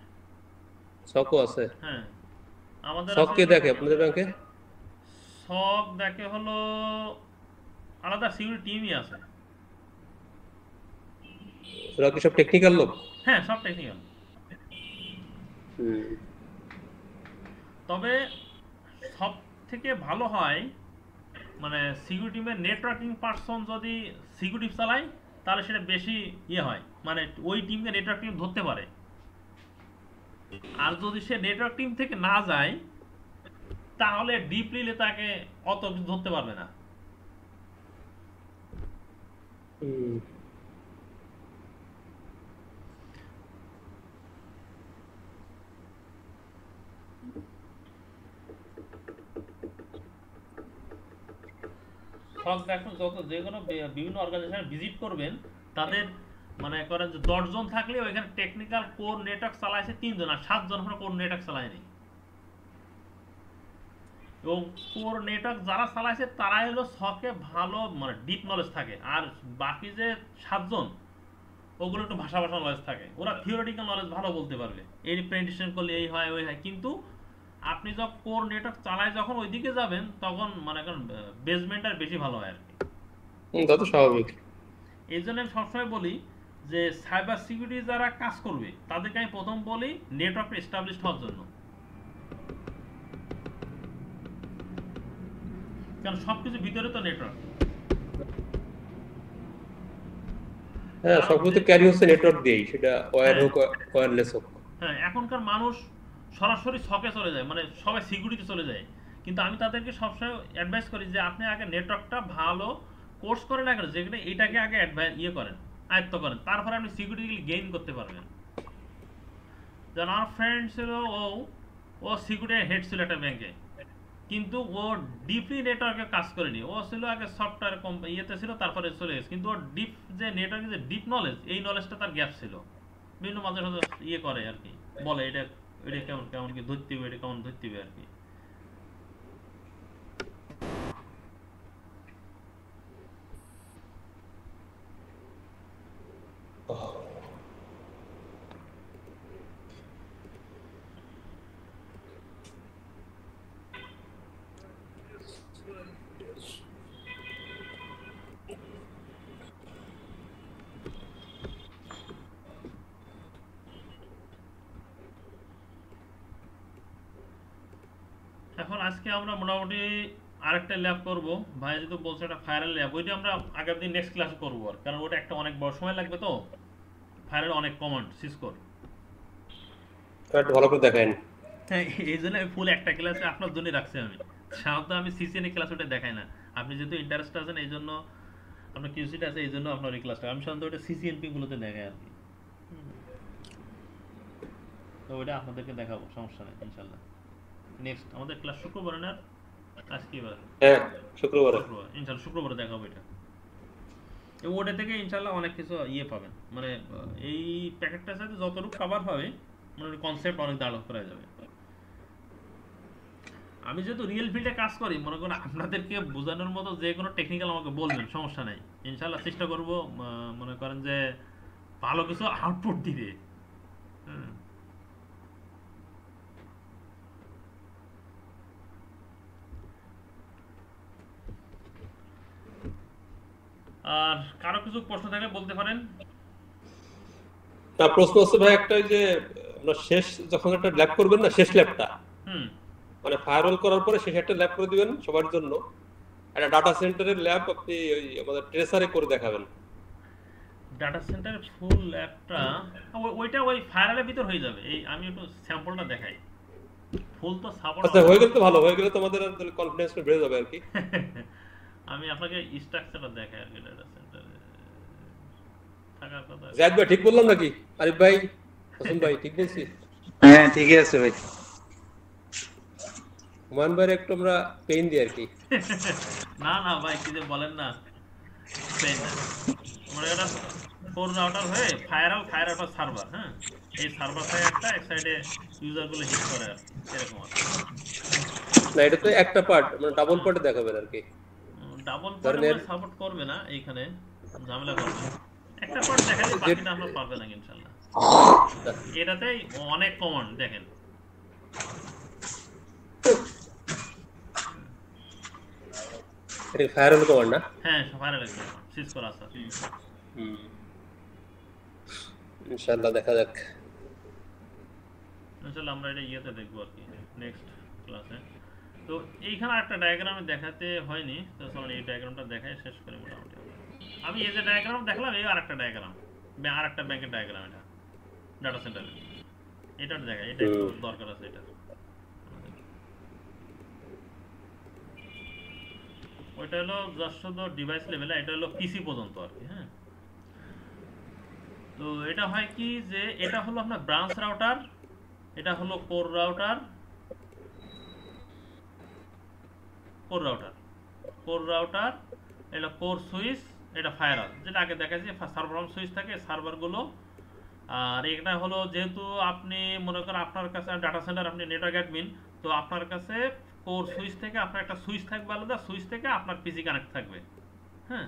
সকও আছে? হ্যাঁ, আমাদের সক কে দেখে আপনাদের ব্যাংকে? সক দেখে হলো আলাদা সিকিউরিটি টিমই আছে। ওরা কি সব টেকনিক্যাল লোক? হ্যাঁ, সব টেকনিক্যাল। তবে সব থেকে ভালো হয় মানে সিকিউরিটি টিমের নেটওয়ার্কিং পারসন যদি সিকিউরিটি চালায় তাহলে সেটা বেশি ইয়ে হয়, মানে ওই টিমকে নেটওয়ার্ক টিম ধরতে পারে। আর যদি সে নেটওয়ার্ক টিম থেকে না যায় তাহলে ডিপলি তাকে অত কিছু ধরতে পারবে না। সব দেখুন, যত যে কোনো বিভিন্ন অর্গানাইজেশন ভিজিট করবেন তাদের মানে করেন যে 10 জন থাকলে ওইখানে টেকনিক্যাল কোর নেটওয়ার্ক চালাইছে 3 জন, আর 7 জন কোর নেটওয়ার্ক চালায়নি। এবং কোর নেটওয়ার্ক যারা চালাইছে তারাই হলো সকে ভালো মানে ডিপ নলেজ থাকে, আর বাকি যে 7 জন ওগুলো একটু ভাষা নলেজ থাকে, ওরা থিওরিটিক্যাল নলেজ ভালো বলতে পারবে, এই প্রেজেন্টেশন করলে এই হয় ওই হয়। কিন্তু আপনি যখন কোর নেটওয়ার্ক চালায় যখন ওইদিকে যাবেন তখন মানে বেসমেন্টটা বেশি ভালো হয় আর কি। তা তো স্বাভাবিক। এই জন্য আমি সবসময় বলি যে সাইবার সিকিউরিটি যারা কাজ করবে তাদেরকে আমি প্রথম বলি নেটওয়ার্ক এস্টাবলিশ হওয়ার জন্য, কারণ সবকিছু ভিতরে তো নেটওয়ার্ক। হ্যাঁ, সবকিছু ক্যারি হচ্ছে নেটওয়ার্ক দিয়েই, সেটা ওয়্যার হোক ওয়্যারলেস হোক। হ্যাঁ, এখনকার মানুষ সরাসরি ছকে চলে যায়, মানে সবাই সিকিউরিটি চলে যায়, কিন্তু আমি তাদেরকে সবসময় অ্যাডভাইস করি যে আপনি আগে নেটওয়ার্কটা ভালো কোর্স করেন, আগে যেখানে এটাকে আগে করেন, আয়ত্ত করেন, তারপরে আপনি সিকিউরিটি গেইন করতে পারবেন। যেমন আমার ফ্রেন্ড ছিল, ও সিকিউরিটি হেড ছিল একটা ব্যাংকে, কিন্তু ও ডিপলি নেটওয়ার্কে কাজ করেনি। ও ছিল আগে সফটওয়্যার ইয়েতে ছিল, তারপরে চলে গেছে, কিন্তু ওর ডিপ যে নেটওয়ার্কে যে ডিপ নলেজ, এই নলেজটা তার গ্যাপ ছিল। বিভিন্ন মাঝে মাঝে করে আর কি, বলে এটা কেমন কেমন কি ধরতে হবে, এটা কেমন ধরতে হবে আর কি। এখন আজকে আমরা মোটামুটি আরেকটা ল্যাব করব, ভাই যেহেতু বলছে একটা ফায়ারের ল্যাব, ওইটা আমরা আগের দিন নেক্সট ক্লাসে করবো, আর কারণ ওটা একটা অনেক বড় সময় লাগবে, তো ফায়ারের অনেক কমান্ড সিসকোর একটু ভালো করে দেখেন। হ্যাঁ, এই জন্য আমি ফুল একটা ক্লাসে আপনার জন্য রাখছি। আমি সাধারণত আমি সিসিএন ক্লাস ওটা দেখাই না, আপনি যেহেতু ইন্টারেস্ট আছেন এই জন্য, আপনার কিউসিটা আছে এই জন্য আপনার এই ক্লাসটা আমি সাধারণত ওটা সিসিএনপি গুলোতে দেখাই আর কি। তো ওইটা আপনাদেরকে দেখাবো, সমস্যা নেই ইনশাল্লাহ। নেক্সট আমাদের ক্লাস শুক্রবার না, আজ কি বার? হ্যাঁ, শুক্রবার ইনশাল্লাহ শুক্রবার দেখাবো এটা। ওটা থেকে ইনশাল্লাহ অনেক কিছু পাবেন, মানে এই প্যাকেটটার সাথে যতটুকু কভার হবে, মানে কনসেপ্ট অনেক দাঁড় করা যাবে। আমি যেহেতু রিয়েল ফিল্ডে কাজ করি, মনে করেন আপনাদেরকে বোঝানোর মতো যে কোনো টেকনিক্যাল আমাকে বলবেন, সমস্যা নেই, ইনশাল্লাহ চেষ্টা করব মনে করেন যে ভালো কিছু আউটপুট দিবে। আর কারো কিছু প্রশ্ন থাকলে বলতে পারেন। প্রশ্ন হচ্ছে ভাই একটা, যে আমরা শেষ যখন একটা ল্যাব করবেন না, শেষ ল্যাবটা মানে ফায়ারওয়াল করার পরে শেষ একটা ল্যাব করে দিবেন সবার জন্য, একটা ডাটা সেন্টারের ল্যাব আপনি ওই আমাদের ট্রেসারে করে দেখাবেন। ডাটা সেন্টারের ফুল ল্যাবটা ওইটা ওই ফায়ারওয়ালের ভিতর হয়ে যাবে। এই আমি একটু স্যাম্পলটা দেখাই, ফুল তো সাপোর্ট। আচ্ছা, হয়ে গেলে তো ভালো, হয়ে গেলে তো আমাদের আর কনফিডেন্সটা বেড়ে যাবে আর কি। আমি আপনাকে স্ট্রাকচারটা দেখাই আর কি। ডাটা সেন্টারে থাকার কথা জায়েদ ভাই ঠিক বললাম নাকি? আরিফ ভাই, হাসান ভাই ঠিক বলছি? হ্যাঁ ঠিকই আছে ভাই। হুমায়ুন ভাইয়ের একটু আমরা পেইন দিই আর কি। না না ভাই, কি যে বলেন না, পেইন না, মানে এটা কোর রাউটার হয়ে ফায়ার পর সার্ভার। হ্যাঁ, এই সার্ভার সাইড একটা, এক সাইডে ইউজার গুলো হিট করে আর এরকম আর। না, এটা তো একটা পার্ট, মানে ডাবল পার্টে দেখাবেন আর কি। ডাবল পার্টে সাপোর্ট করবে না, এইখানে ঝামেলা করবে। একটা পার্ট দেখালে বাকিটা আমরা পারবে না ইনশাআল্লাহ। এটাতেই অনেক কমান্ড দেখেন। এটা ফায়ারওয়াল কমান্ড না? হ্যাঁ, ফায়ারওয়াল কমান্ড সিসকোর আছে। ইনশাআল্লাহ দেখা যাক। ইনশাআল্লাহ আমরা এটা ইয়েতে দেখবো আর কি নেক্সট ক্লাসে। তো এইখানে একটা ডায়াগ্রামে দেখাতে হয়নি, তো চলুন এই ডায়াগ্রামটা দেখাই শেষ করি মোটামুটি। আমি এই যে ডায়াগ্রাম দেখালাম, এই আরেকটা ডায়াগ্রাম, আরেকটা ব্যাংকের ডায়াগ্রাম, এটা ডাটা সেন্টারে, এটা দেখাই, এটা একটু দরকার আছে। এটা ওইটা হলো জাস্ট শুধু ডিভাইস লেভেলে, এটা হলো পিসি পর্যন্ত আর কি। হ্যাঁ, তো এটা হয় কি যে এটা হলো আপনার ব্রাঞ্চ রাউটার, এটা হলো কোর রাউটার, এটা কোর সুইচ, এটা ফায়ারওয়াল, যেটা আগে দেখাচ্ছি সার্ভার সুইচ থাকে সার্ভারগুলো। আর এটা হলো যেহেতু আপনি মনে করেন আপনার কাছে ডাটা সেন্টার, আপনি নেটওয়ার্ক অ্যাডমিন, তো আপনার কাছে কোর সুইচ থেকে আপনার একটা সুইচ থাকবে আলাদা, সুইচ থেকে আপনার পিসি কানেক্ট থাকবে। হ্যাঁ,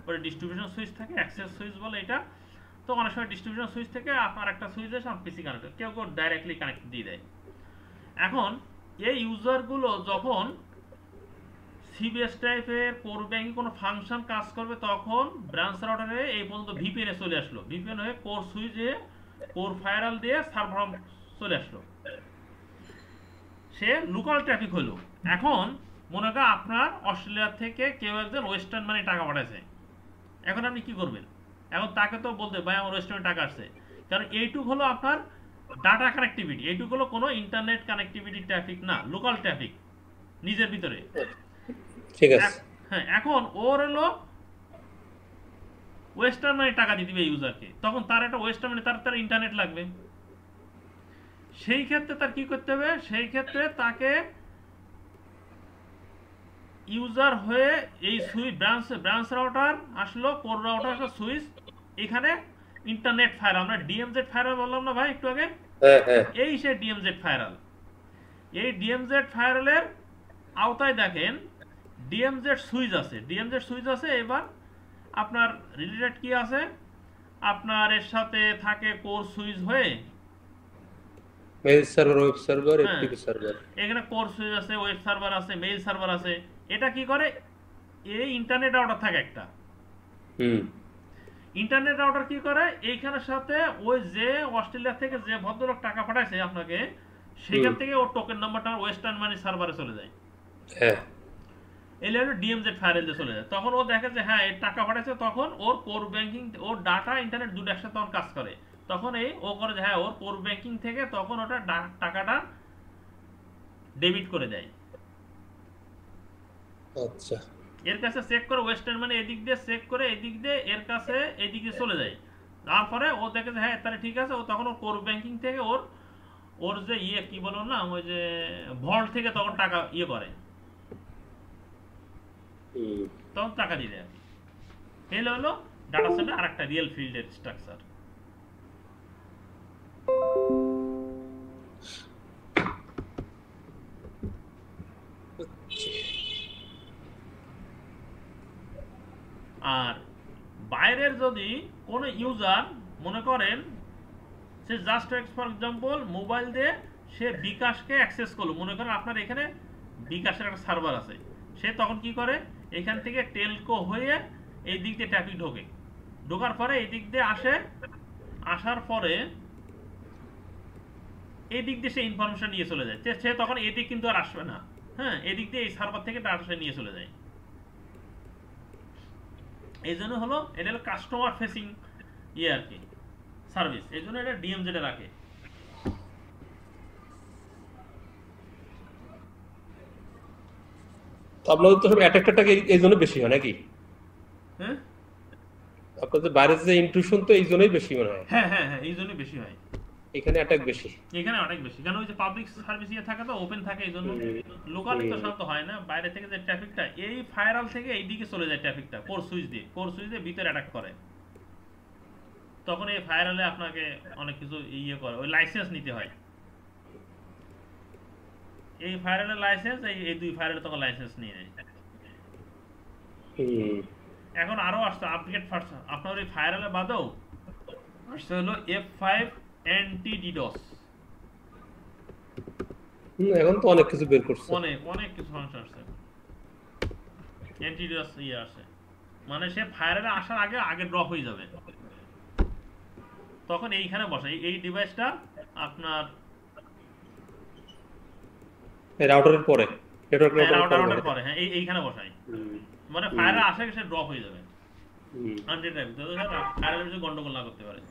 ওটা ডিস্ট্রিবিউশন সুইচ থাকে, অ্যাক্সেস সুইচ বলে এটা। তো অনেক সময় ডিস্ট্রিবিউশন সুইচ থেকে আপনার একটা সুইচ এসে আপনার পিসি কানেক্ট, কেউ ডাইরেক্টলি কানেক্ট দিয়ে দেয়। এখন এই ইউজারগুলো যখন সিবিএস টাইপের কোর ব্যাংকিং কোনো ফাংশন কাজ করবে তখন ব্রাঞ্চ রাউটারে এই পর্যন্ত ভিপিএন এ চলে আসলো, ভিপিএন হয়ে কোর সুইচে কোর ফায়ারওয়াল দিয়ে সার্ভার চলে আসলো, সে লোকাল ট্রাফিক হলো। এখন মনে করেন আপনার অস্ট্রেলিয়া থেকে কেউ একজন ওয়েস্টার্ন মানি টাকা পাঠাইছে, এখন আপনি কি করবেন? এখন তাকে তো বলতে ভাই আমার ওয়েস্টার্নে টাকা আসছে, কারণ এইটুক হলো আপনার ডাটা কানেক্টিভিটি, এইটুক হলো কোনো ইন্টারনেট কানেক্টিভিটি ট্রাফিক না, লোকাল ট্রাফিক নিজের ভিতরে। ঠিক আছে, হ্যাঁ, এখন ওর হলো ওয়েস্টার্ন মানি টাকা দিতে হবে ইউজারকে, তখন তার একটা ওয়েস্টার্ন মানি তার ইন্টারনেট লাগবে। সেই ক্ষেত্রে তার কি করতে হবে? সেই ক্ষেত্রে তাকে ইউজার হয়ে এই সুইচ ব্রাঞ্চ রাউটার আসলো, কোর রাউটার আসলো, সুইচ, এখানে ইন্টারনেট ফায়ার, আমরা ডিএমজেড ফায়ার বললাম না ভাই একটু আগে, এই সে ডিএমজেড ফায়ারাল। এই ডিএমজেড ফায়ারালের আওতায় দেখেন ডিএমজেড সুইচ আছে, ডিএমজেড সুইচ আছে। এবার আপনার রিলেটেড কি আছে? আপনার এর সাথে থাকে কোর সুইচ হয়ে mail server, web server, FTP server. এখানে কোর সুইচ আছে, ওয়েব সার্ভার আছে, মেইল সার্ভার আছে। এটা কি করে? এই ইন্টারনেট রাউটার থাকে একটা, ইন্টারনেট রাউটার কি করে এইখানের সাথে ওই যে অস্ট্রেলিয়া থেকে যে ভদ্রলোক টাকা পাঠাইছে আপনাকে, সেখান থেকে ওর টোকেন নাম্বারটা ওয়েস্টার্ন মানি সার্ভারে চলে যায়। হ্যাঁ, এলে হলো ডিএমজেড ফায়ারেল চলে যায়। তখন ও দেখে যে হ্যাঁ এর টাকা পাঠাইছে, তখন ওর কোর ব্যাংকিং, ওর ডাটা ইন্টারনেট দুটো একসাথে তখন কাজ করে। তখন এই ও করে যে হ্যাঁ ওর কোর ব্যাংকিং থেকে তখন ওটা টাকাটা ডেবিট করে দেয়। আচ্ছা, এর কাছে চেক করে ওয়েস্টার্ন মানি এদিক দিয়ে চেক করে এদিক দিয়ে এর কাছে এদিকে চলে যায়। তারপরে ও দেখে যে হ্যাঁ তাহলে ঠিক আছে, ও তখন ওর কোর ব্যাংকিং থেকে ওর যে কি বলো না, ওই যে ভল্ট থেকে তখন টাকা করে, তখন টাকা দিয়ে দেয়। এলো হলো ডাটা সেন্টার আর একটা রিয়েল ফিল্ডের স্ট্রাকচার। আর বাইরের যদি কোনো ইউজার মনে করেন সে জাস্ট ফর এক্সাম্পল মোবাইল দিয়ে সে বিকাশকে অ্যাক্সেস করলো, মনে করেন আপনার এখানে বিকাশের একটা সার্ভার আছে, সে তখন কি করে এখান থেকে টেলকো হয়ে এই দিক দিয়ে ট্রাফিক ঢোকে, ঢোকার পরে এই দিক দিয়ে আসার পরে এই দিক দিয়ে সে ইনফরমেশন নিয়ে চলে যায়, সে তখন এদিক কিন্তু আর আসবে না। হ্যাঁ, এদিক দিয়ে এই সার্ভার থেকে ডাটা নিয়ে চলে যায়। এই জন্য হলো এটা হলো কাস্টমার ফেসিং আর কি সার্ভিস, এই জন্য এটা ডিএমজেড এ রাখে। আপনাদের তো সব অ্যাটাকটাকে এই জন্য বেশি হয় নাকি? হ্যাঁ, আপনাদের বাইরের যে ইন্ট্রুশন তো এই জন্যই বেশি মনে হয়। হ্যাঁ হ্যাঁ হ্যাঁ, এই জন্যই বেশি হয়, এখানে অ্যাটাক বেশি, এখানে অনেক বেশি, কারণ ওই যে পাবলিক সার্ভিস থাকে তো ওপেন থাকে, এই জন্য লোকালি তো শান্ত হয় না। বাইরে থেকে যে ট্রাফিকটা এই ফায়ারাল থেকে এইদিকে চলে যায়, ট্রাফিকটা কোর সুইচ দিয়ে ভিতরে অ্যাটাক করে, তখন এই ফায়ারালে আপনাকে অনেক কিছু করে, ওই লাইসেন্স নিতে হয়। এই ফায়ারালের লাইসেন্স এই দুই ফায়ারালে তখন লাইসেন্স নিয়ে নেয়। এখন আরো আসছে আপডেট ভার্সন আপনার ওই ফায়ারালে বাদেও আসছে হলো F5 অ্যান্টি ডিডস। এখন তো অনেক কিছু বের করছে, অনেক কিছু ফাংশন আসছে, অ্যান্টি ডিডস আসে, মানে সে ফায়ারালে আসার আগে ড্রপ হয়ে যাবে, তখন এইখানে বসে এই ডিভাইসটা আপনার রাউটারের পরে, রাউটারের পরে, হ্যাঁ এইখানে বসাই, মানে ফায়ারে আসে সে ড্রপ হয়ে যাবে আনডিটেক্ট, ফায়ারের কিছু গন্ডগোল না করতে পারে।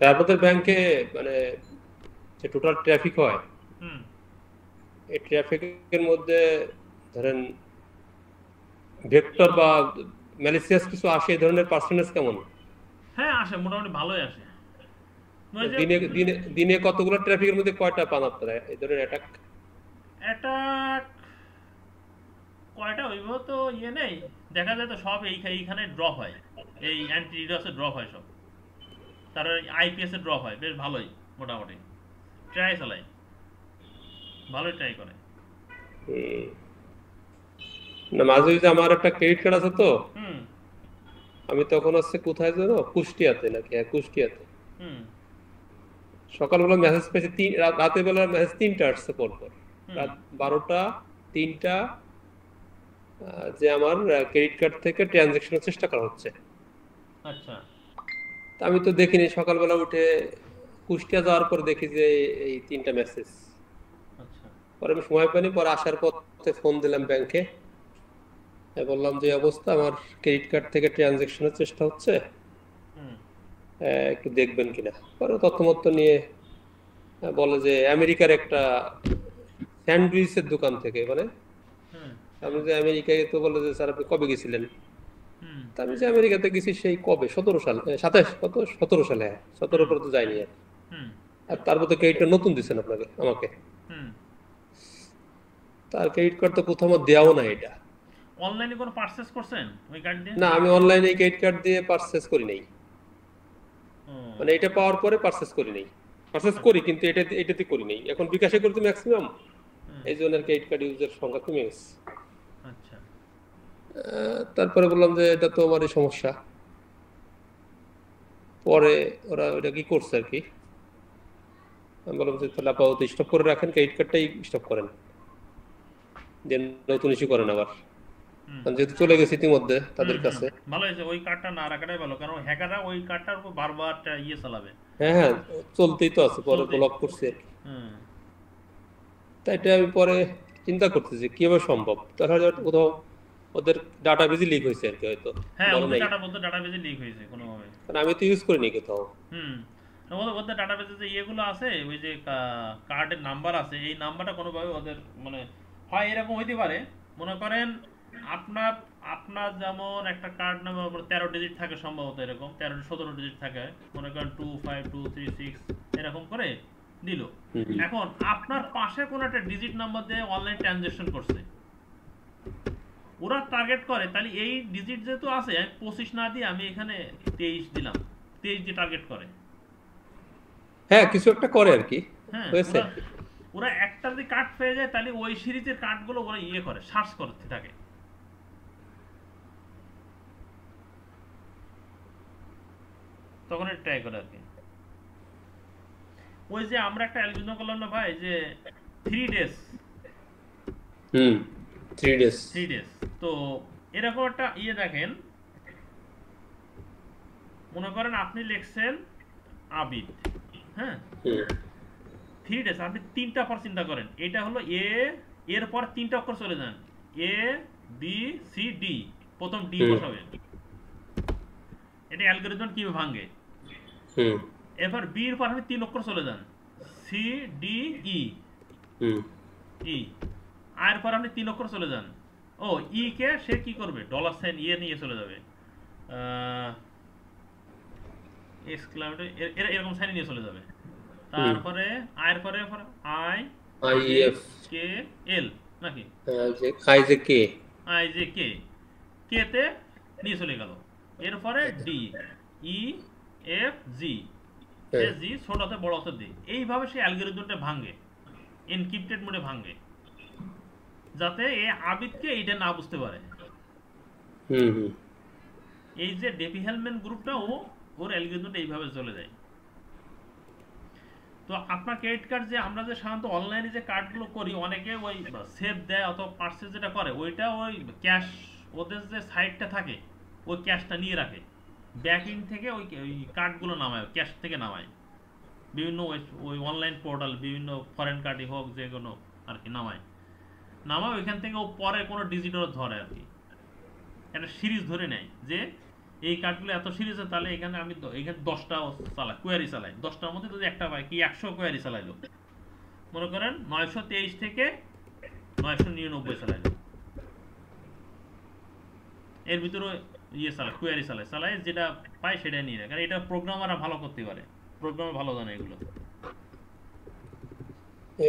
আপনাদের ব্যাংকে মানে যে টোটাল ট্রাফিক হয়, এই ট্রাফিকের মধ্যে ধরেন ভেক্টর বা ম্যালিসিয়াস কিছু আসে, এই ধরনের পার্সেন্টেজ কেমন? হ্যাঁ আসে, মোটামুটি ভালোই আসে। দিনে কতগুলো ট্রাফিকের মধ্যে কয়টা পান আপনারা এই ধরনের অ্যাটাক? কয়টা হইব তো নেই, দেখা যায় তো সব এইখানে ড্রপ হয়, এই অ্যান্টি ডিডসে ড্রপ হয় সব, তার আইপিএস এ ড্রপ হয়, বেশ ভালোই, মোটামুটি ট্রাই চালাই, ভালোই ট্রাই করে। না মাঝে যে আমার একটা ক্রেডিট কার্ড আছে তো, আমি তখন কোথায় যেন কুষ্টিয়াতে নাকি, কুষ্টিয়াতে সকালবেলা মেসেজ পেয়েছি, রাতের বেলা মেসেজ 3টা আসছে পরপর, রাত 12টা 3টা, যে আমার ক্রেডিট কার্ড থেকে ট্রানজাকশনের চেষ্টা করা হচ্ছে। আচ্ছা, আমি তো দেখিনি, সকালবেলা উঠে কুষ্টিয়া যাওয়ার পর দেখি যে এই 3টা মেসেজ। আচ্ছা, পরে আমি সময় পাইনি, পরে আসার পথে ফোন দিলাম ব্যাংকে, বললাম যে অবস্থা, আমার ক্রেডিট কার্ড থেকে ট্রানজাকশনের চেষ্টা হচ্ছে, একটু দেখবেন কিনা। পরে তথ্যমত্ত নিয়ে বলে যে আমেরিকার একটা স্যান্ডউইচের দোকান থেকে, মানে আমি যে আমেরিকায়, তো বলে যে স্যার আপনি কবে গেছিলেন? তা আমি যে আমেরিকাতে গেছি সেই কবে, 17 সাল, 17 সালে, 17 পরে তো যাইনি আর তারপর তো ক্রেডিটটা নতুন দিচ্ছেন আপনাকে, আমাকে। তার ক্রেডিট কার্ড তো কোথাও আমার দেওয়াও না। এটা অনলাইনে কোনো পারচেজ করছেন ওই কার্ড দিয়ে? না, আমি অনলাইনে ক্রেডিট কার্ড দিয়ে পারচেজ করি নাই, মানে এটা পাওয়ার পরে পারচেজ করি নাই। পারচেজ করি কিন্তু এটাতে করি নাই, এখন বিকাশে করতে ম্যাক্সিমাম, এই জন্য ক্রেডিট কার্ড ইউজের সংখ্যা কমে গেছে। আচ্ছা, তারপরে বললাম যে এটা তো আমারই সমস্যা। পরে ওরা ওটা কি করছে আর কি, আমি বললাম যে তাহলে আপাতত স্টপ করে রাখেন, ক্রেডিট কার্ডটাই স্টপ করেন, দেন নতুন ইস্যু করেন আবার, যেহেতু চলে গেছে ইতিমধ্যে তাদের কাছে। ভালো হয়েছে ওই কার্ডটা না রাখাটাই ভালো, কারণ হ্যাকাররা ওই কার্ডটার উপর বারবার ইয়ে চালাবে। হ্যাঁ, চলতেই তো আছে, পরে ব্লক করছে আর কি। তাই এটা আমি পরে চিন্তা করতেছি কিভাবে সম্ভব, তাহলে কোথাও ওদের ডাটাবেজই লিক হয়েছে আর কি, হয়তো। হ্যাঁ, ওদের ডাটাবেজে লিক হয়েছে কোনোভাবে, কারণ আমি তো ইউজ করিনি কোথাও। ওদের ডাটাবেজে যে ইয়েগুলো আছে, ওই যে কার্ডের নাম্বার আছে, এই নাম্বারটা কোনোভাবে ওদের মানে হয় এরকম হইতে পারে, মনে করেন আপনার যেমন একটা কার্ড নাম্বার 13 ডিজিট থাকে সম্ভবত, এরকম 13-17 ডিজিট থাকে, মনে করেন 25236 এরকম করে দিল। এখন আপনার পাশে কোনো একটা ডিজিট নাম্বার দিয়ে অনলাইন ট্রানজাকশন করছে, ওরা টার্গেট করে, তাহলে এই ডিজিট যেহেতু আছে, আমি 25 না দিয়ে আমি এখানে 23 দিলাম, 23 দিয়ে টার্গেট করে। হ্যাঁ, কিছু একটা করে আর কি। হ্যাঁ, ওরা একটা যদি কার্ড পেয়ে যায়, তাহলে ওই সিরিজের কার্ডগুলো ওরা ইয়ে করে, সার্চ করতে থাকে। তখন ট্রাই করে আর কি। ওই যে আমরা একটা অ্যালগরিদম করলাম না ভাই, যে 3 ডেজ, 3 ডেজ, তো এরকম একটা ইয়ে দেখেন, মনে করেন আপনি লিখছেন আবিদ, হ্যাঁ, 3 ডেজ, আপনি 3টা পর চিন্তা করেন, এটা হলো এ, এর পর 3টা অক্ষর চলে যান, এ বি সি ডি, প্রথম ডি বসাবেন, এটা অ্যালগরিদম কিভাবে ভাঙে। এরপর বি এর পর আপনি 3 অক্ষর চলে যান, সি ডি ই, ই, আর পর আপনি 3 অক্ষর চলে যান, ও ই কে সে কি করবে, $সাইন ইয়ে নিয়ে চলে যাবে, এরকম সাইন নিয়ে চলে যাবে। তারপরে আয়ের পরে আই এফ কে এল নাকি আই জে কে, কে তে নিয়ে চলে গেল, এরপরে ডি ই এফ জি, জি ছোট হাতে বড় হাতে দি, এইভাবে সেই অ্যালগরিদমটা ভাঙে, এনক্রিপ্টেড মোডে ভাঙে, যাতে এই আবিদকে এইটা না বুঝতে পারে। এই যে ডেপি হেলম্যান গ্রুপটা, ওর অ্যালগরিদমটা এইভাবে চলে যায়। তো আপনার ক্রেডিট কার্ড যে আমরা যে সাধারণত অনলাইনে যে কার্ডগুলো করি, অনেকে ওই সেভ দেয় অথবা পার্সেস যেটা করে, ওইটা ওই ক্যাশ, ওদের যে সাইটটা থাকে ওই ক্যাশটা নিয়ে রাখে, ব্যাক এন্ড থেকে ওই কার্ডগুলো নামায়, ক্যাশ থেকে নামায়, বিভিন্ন ওই অনলাইন পোর্টাল, বিভিন্ন ফরেন কার্ডই হোক যে কোনো আর কি নামায়, ওইখান থেকে ও পরে কোনো ডিজিটও ধরে আর কি, একটা সিরিজ ধরে নেয় যে এই কার্ডগুলো এত সিরিজ, তাহলে এখানে আমি এখানে 10টা চালাই, কোয়ারি চালাই, 10টার মধ্যে যদি একটা পাই, কি 100 কোয়ারি চালাইলো, মনে করেন 923 থেকে 999 চালাইলো, এর ভিতরে ইয়ে চালায়, কোয়ারি চালায়, যেটা পায় সেটাই নিয়ে নেয়, কারণ এটা প্রোগ্রামাররা ভালো করতে পারে, প্রোগ্রামার ভালো জানে এগুলো।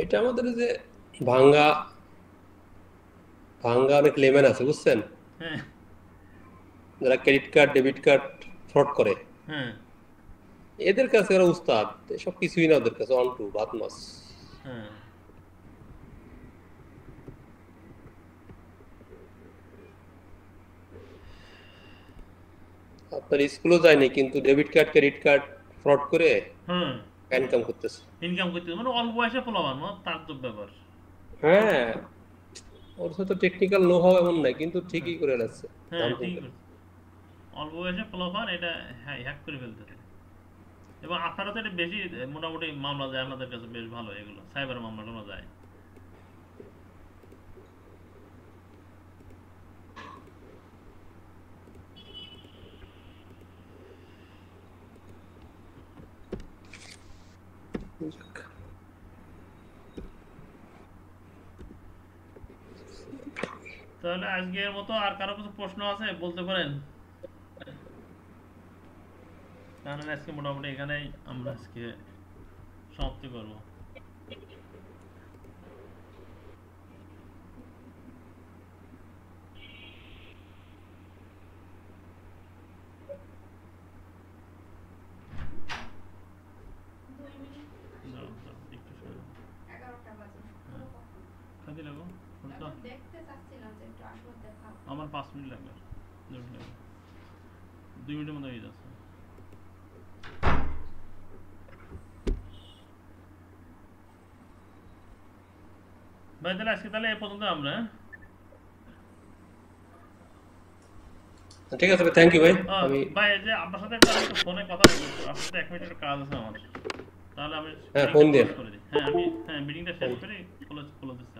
এটা আমাদের যে ভাঙ্গা অনেক লেমেন আছে, বুঝছেন, হ্যাঁ, যারা credit card debit card fraud করে, হ্যাঁ, এদের কাছে ওরা উস্তাদ, সব কিছুই না ওদের কাছে, অন টু ভাত মাছ। হ্যাঁ, আপনার স্কুলও যায়নি কিন্তু debit card credit card fraud করে ইনকাম করতেছে মানে অল্প বয়সে পোলাবান তার তো ব্যাপার। হ্যাঁ ওর সাথে টেকনিক্যাল নো হাও এমন নাই কিন্তু ঠিকই করে যাচ্ছে। হ্যাঁ ঠিক অল্প বয়সে পোলাবান এটা হ্যাক করে ফেলতেছে। এবং আপনারা তো এটা বেশি মোটামুটি মামলা যায় আপনাদের কাছে, বেশ ভালো এগুলো সাইবার মামলা যায়। তাহলে আজকের মতো আর কারো কিছু প্রশ্ন আছে বলতে পারেন? তাহলে আজকে মোটামুটি এখানেই আমরা আজকে সমাপ্তি করব। আমার 5 মিনিট লাগবে, 2 মিনিট লাগবে, 2 মিনিটের মধ্যে হয়ে যাচ্ছে। ভাই তাহলে আজকে তাহলে এই পর্যন্ত আমরা। ঠিক আছে ভাই, থ্যাংক ইউ ভাই। আমি ভাই যে আপনার সাথে ফোনে কথা বলবো, আপনার সাথে 1 মিনিটের কাজ আছে আমার, তাহলে আমি ফোন দিয়ে করে দিই। হ্যাঁ আমি মিটিংটা শেষ করে ক্লোজ দিচ্ছি।